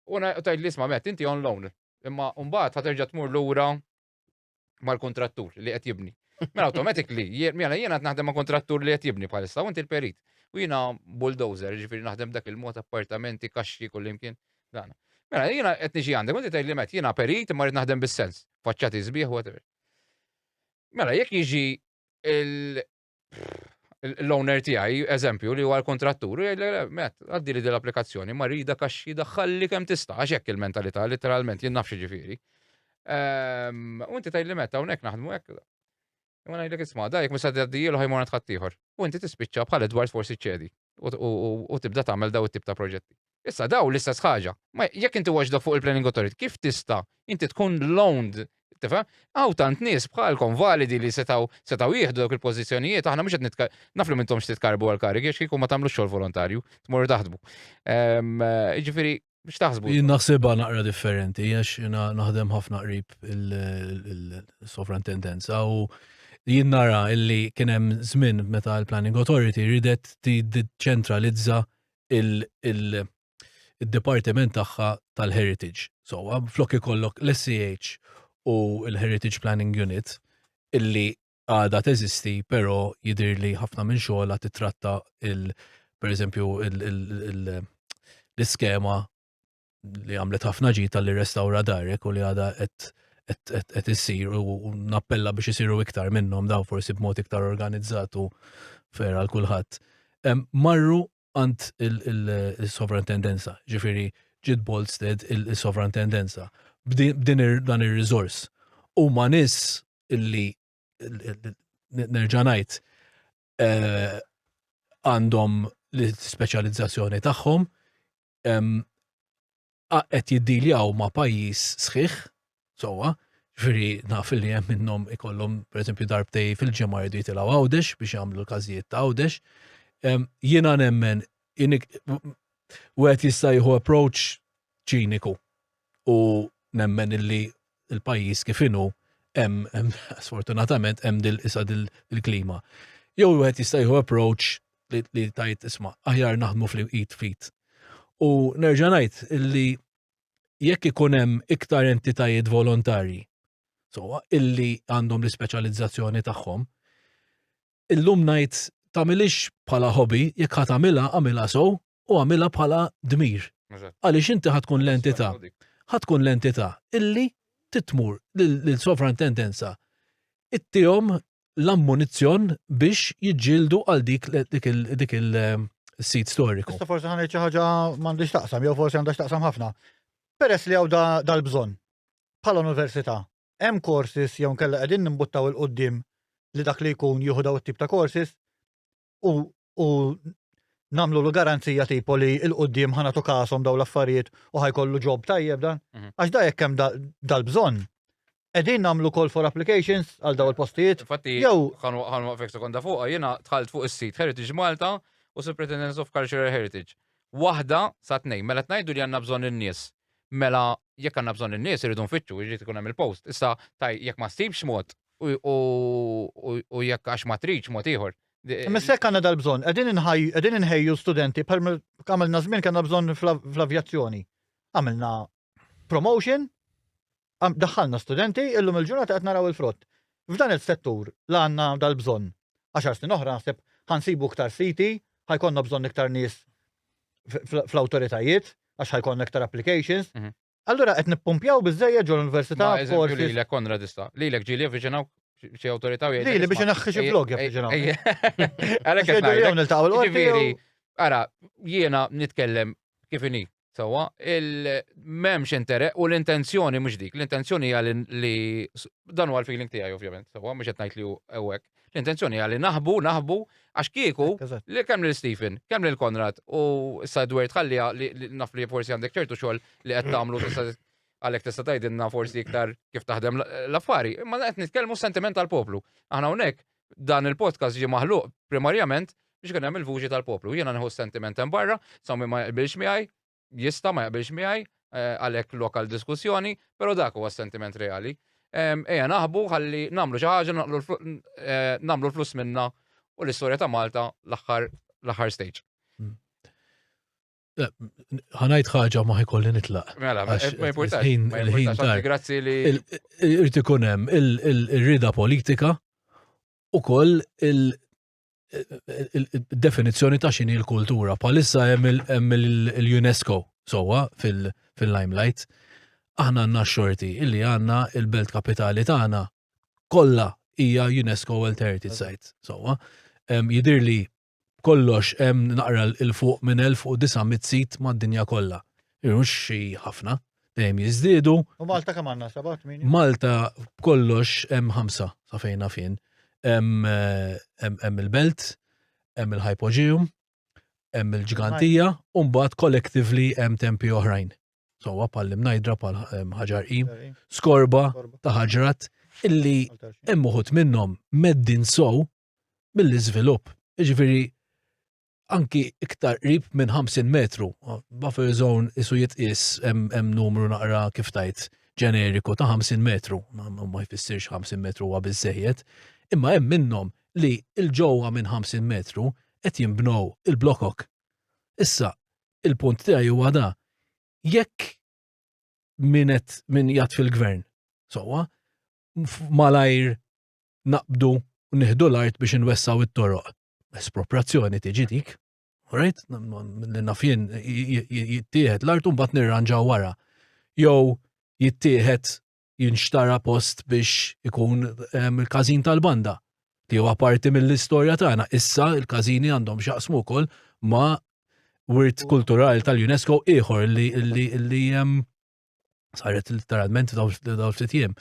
U tgħid li isma' met inti on loan. Imma mbagħad ħaterġa' tmur lura mal-kontrattur li qed jibni. Mela automatically, mela jiena qed naħdem ma' kontrattur li qed jibni bħalissa u inti l-perit. U jiena bulldozer, ġifieri naħdem dak il-mod appartamenti, kaxxi kullimkien dan. Mela jiena qed niġi għandek, u inti tgħidli met jiena perit imma rrid naħdem bis-sens, faċċati sbieħ whatever. Mela jekk jiġi l-owner tiegħi, eżempju, li huwa l-kontrattur, jgħidlek met, għaddi li dil-applikazzjoni, ma rida kaxxi daħħalli kemm tista' għax hekk il-mentalità, literalment jien nafx ġifieri. U inti tgħidli meta hawnhekk naħdmu hekk. U ngħidlek isma' dajk mista tgħaddijielu ħajmur ħadd ieħor. U inti tispiċċa bħal Edward forsi ċedi u tibda tagħmel daw it-tip ta' proġetti. Issa daw l-istess ħaġa. Ma jekk inti watchdog fuq il-Planning Authority, kif tista' inti tkun loaned, tifhem? Hawn tant nies bħalkom validi li setgħu jieħdu dawk il-pożizzjonijiet, aħna mhux qed naflu mintomx titkarbu għall-karig, għax kieku ma tagħmlux xogħol volontarju, tmorru taħdmu. Jiġifieri biex taħsbu. Jien naħsibha naqra differenti, għax jiena naħdem ħafna qrib il-sovrantendenza u jien nara illi kien hemm żmien meta l-Planning Authority ridet tiċċentralizza il-dipartiment tagħha tal-heritage. So, flok ikollok l-SCH u l-Heritage Planning Unit illi għada teżisti, pero jidirli ħafna minn xogħla titratta per eżempju l-iskema li għamlet ħafna ġita li restawra darek u li għada qed issir u nappella biex isiru iktar minnhom daw forsi b'mod iktar organizzatu fer għal kulħadd. Marru għand il-sovrantendenza, ġifieri ġid Bolstead il-sovrantendenza b'din dan ir-riżors. U ma nies illi nerġa' ngħid għandhom l-speċjalizzazzjoni tagħhom qed jiddiljaw ma' pajjiż sħiħ sewwa, ġifieri naf li hemm minnhom ikollhom pereżempju darbtej fil-ġimgħa jridu jitilgħu Għawdex biex jagħmlu l-każijiet ta' Għawdex. Jiena nemmen u qed jista' jieħu approach ċiniku u nemmen illi il-pajjiż kif inhu hemm sfortunatament hemm il-klima. Jew wieħed jista' jieħu approach li tajt isma' aħjar naħdmu fl-id fit. U nerġa' ngħid illi jekk ikun hemm iktar entitajiet volontarji illi għandhom l-ispeċjalizzazzjoni tagħhom, illum ngħid tagħmilix bħala hobby, jekk ħadd għamilha sew u għamilha bħala dmir. Għaliex inti ħatkun l-entità illi titmur lill-sovrantendenza ittihom l-ammunizzjon biex jiġġieldu għal dik il-sit storiku. Issa forsi ħanejt xi ħaġa m'għandix taqsam, jew forsi għandha taqsam ħafna. Peress li hawn dal-bżonn bħala università, hemm courses jew nkella qegħdin nimbuttaw il-qudiem li dak li jkun jieħu daw it-tip ta' courses u namlu l-garanzija tipo li il-qoddim ħanatu kasom daw l-affarijiet u ħajkollu ġob tajjeb dan. Għax da jekk hemm dal-bżonn. Qegħdin namlu call for applications għal daw il-postijiet. Infatti, ħan waqfek sekonda fuqha, jiena tħalt fuq is-sit Heritage Malta u Superintendence of Cultural Heritage. Waħda sa tnejn, mela tnajdu li għandna bżonn in-nies. Mela jekk għandna bżonn in-nies iridu nfittxu, jiġri ikun hemm il-post. Issa jekk ma stibx mod u jekk għax ma tridx mod ieħor. Missek għanna dal-bżon, għedin inħejju studenti, għamilna żmien kanna bżon fl-avjazzjoni. Għamilna promotion, daħħalna studenti, illum il-ġurnata qed naraw il-frott. F'dan il-settur la għanna dal-bżon. 10 snin oħra naħseb ħansibu iktar siti, ħajkonna bżon iktar nies fl-awtoritajiet, għax ħajkonna iktar applications. Allura qed nippumpjaw biżejjed ġol università. Lilek Konradista, lilek ġieli avviċinaw xi awtorità u li biex naħħi xi vlog jaffiġinaw. Għalhekk qed ngħidlek. Ara, jiena nitkellem kif inhi. Sewwa, m'hemmx interess u l-intenzjoni mhux dik. L-intenzjoni hija li dan huwa l-feeling tiegħi ovvjament. Sewwa mhux qed ngħid li hekk. L-intenzjoni hija li naħbu għax kieku li kemm lil Stephen, kemm lil Konrad u issa Edward ħallija li naf li forsi għandek ċertu xogħol li qed tagħmlu għalhekk tista' tgħidilna forsi iktar kif taħdem l-affari. Imma qed nitkellmu sentiment tal-poplu. Aħna hawnhekk dan il-podcast ġie maħluq primarjament biex kien hemm il-vuċi tal-poplu. Jiena nieħu sentiment hemm barra, sammi ma jaqbilx miegħi, jista' ma jaqbilx miegħi għalhekk lokal diskussjoni, però dak huwa sentiment reali. Ejja naħbu ħalli nagħmlu xi ħaġa nagħmlu l-flus minnha u l-istorja ta' Malta l-aħħar stage. ħanajt ħaġa ma ħajkolli nitlaq. Mela, ma importax. Grazzi li. Irrid ikun hemm il-rida politika u koll il-definizzjoni ta' x'inhi l-kultura. Palissa hemm il-UNESCO sewwa fil-limelight. Aħna għandna xorti illi għandna il-belt kapitali tagħna kollha hija UNESCO World Heritage Site. Sewwa. jidir li kollox hemm naqra il-fuq minn 1900 sit mad-dinja kollha. Mhux xi ħafna, dejjem jiżdiedu. U Malta kemm għandna 7-8? Malta kollox hemm 5 sa fejna fin. Hemm il-Belt, hemm il-Hypogeum, hemm il-Ġigantija, u mbagħad collectively hemm tempi oħrajn. Sowa bħal imnajdra bħal ħaġarqim, skorba ta' ħaġrat illi hemm uħud minnhom meddin sow mill-iżvilupp. Jiġifieri anki iktar qrib minn 50 metru. Buffer zone isu jitqis hemm numru naqra kif tajt ġeneriku ta' 50 metru. Ma jfissirx 50 metru huwa biżejjed. Imma hemm minnhom li il-ġewwa minn 50 metru qed jinbnew il-blokok. Issa, il-punt tiegħi huwa da, jekk min jgħat fil-gvern, sowa, malajr naqbdu u nieħdu l-art biex inwessaw it-toroq. Espropriazzjoni tiġi dik, right? Li nafjen jittieħed l-art u mbagħad nirranġaw wara. Jew jittieħed jinxtara post biex ikun il-każin tal-banda. Li huwa parti mill-istorja tagħna. Issa il-każini għandhom x'jaqsmu wkoll ma' wirt kulturali tal-UNESCO ieħor li saret literalment daw ftit jiem.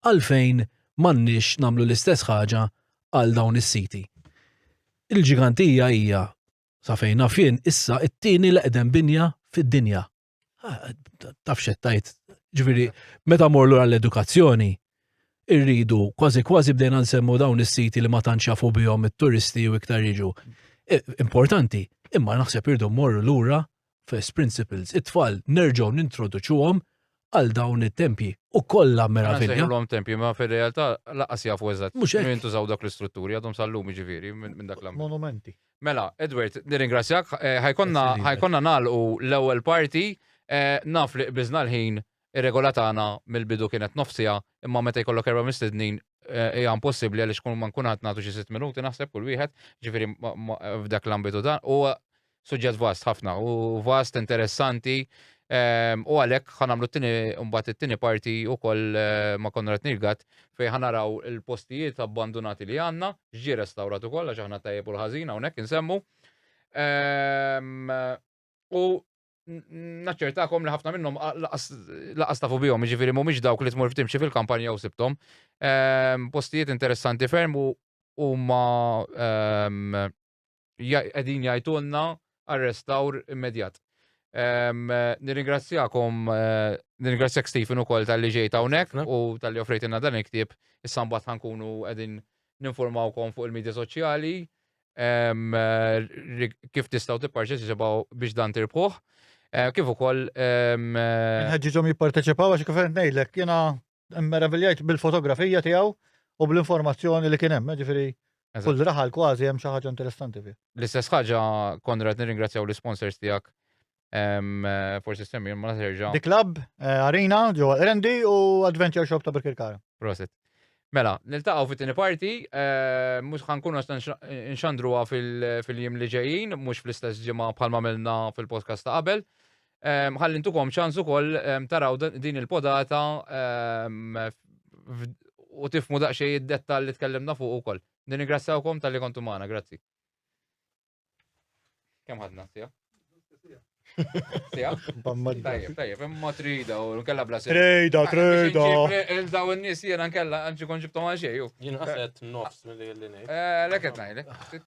Għalfejn m'għandniex nagħmlu l-istess ħaġa għal dawn is-siti. Il-Ġigantija hija sa fejn nafien issa t-tieni l-eqdem binja fid-dinja. Taf xettajt. Ġifieri meta morlu għall-edukazzjoni irridu kważi bdejna nsemmu dawn is-siti li ma tantx jafu bihom it-turisti u iktar jiġu. Importanti, imma naħseb irdu mmorru lura first principles. It-tfal nerġgħu nintroduċuhom għal dawn it-tempji u kollha meravilja. Sejħulhom tempji ma fir-realtà laqas jafu eżatt. Mhux hekk. Jintużaw dak l-istrutturi għadhom sal-lum jiġifieri minn dak l-ambjent. Monumenti. Mela, Edward, nirringrazzjak. Ħajkonna nagħlqu l-ewwel parti, naf li qbiżna l-ħin ir-regola tagħna mill-bidu kienet nofsija, imma meta jkollok 4 mistednin hija impossibbli għaliex kun ma nkun qed nagħtu xi 6 minuti naħseb kull wieħed, ġifieri f'dak l-ambitu dan. U suġġett vast ħafna u vast interessanti. U għalhekk ħanamlu mbagħad it-tieni parti wkoll ma' Konrad Nirgat fejn ħanaraw il-postijiet abbandonati li għandna, ġie restawrat ukoll għax aħna tajjeb u l-ħażin hawnhekk insemmu. U naċċertakom li ħafna minnhom laqas tafu bihom, jiġifieri mhumiex dawk li tmur timxi fil-kampanja u sibthom. Postijiet interessanti ferm u ma qegħdin jgħidulna għar-restawr immedjat. Nirringrazzjak Stephen ukoll tal-li ġejt hawnhekk u tal-li offrejtilna dan il-ktieb. Issa mbagħad ħankunu qegħdin ninformawkom fuq il-midja soċjali kif tistgħu tipparteċipaw biex dan tirbħuh. Kif ukoll Nħeġġiġhom jipparteċipaw għax kif qed ngħidlek jiena meraviljajt bil-fotografija tiegħu u bl-informazzjoni li kien hemm, ġifieri kull raħal kważi hemm xi ħaġa interessanti fih. L-istess ħaġa, Konrad, nirringrazzjaw l-sponsors tiegħek. Forsi semmi ma terġa'. The Club, Arena, ġewwa Rendi u Adventure Shop ta' Birkirkara. Proset. Mela, niltaqgħu fit-tieni parti, mhux ħankunu nxandruha fil-jiem li ġejjin, mhux fl-istess ġimgħa bħalma għamilna fil-podcast ta' qabel. Ħalli ntukom ċans ukoll taraw din il-podata u tifmu daqsxejn id-dettall li tkellimna fuq ukoll. Nirringrazzjawkom tal-li kontu magħna, grazzi. Kemm ħadna sija? Sija? Tajjeb, imma trida u nkella bla sija. Trida. Il-daw n-nies jiena nkella ġibtom għal xejn. Jien ħaset nofs mill-li ngħid. Leket ngħidlek.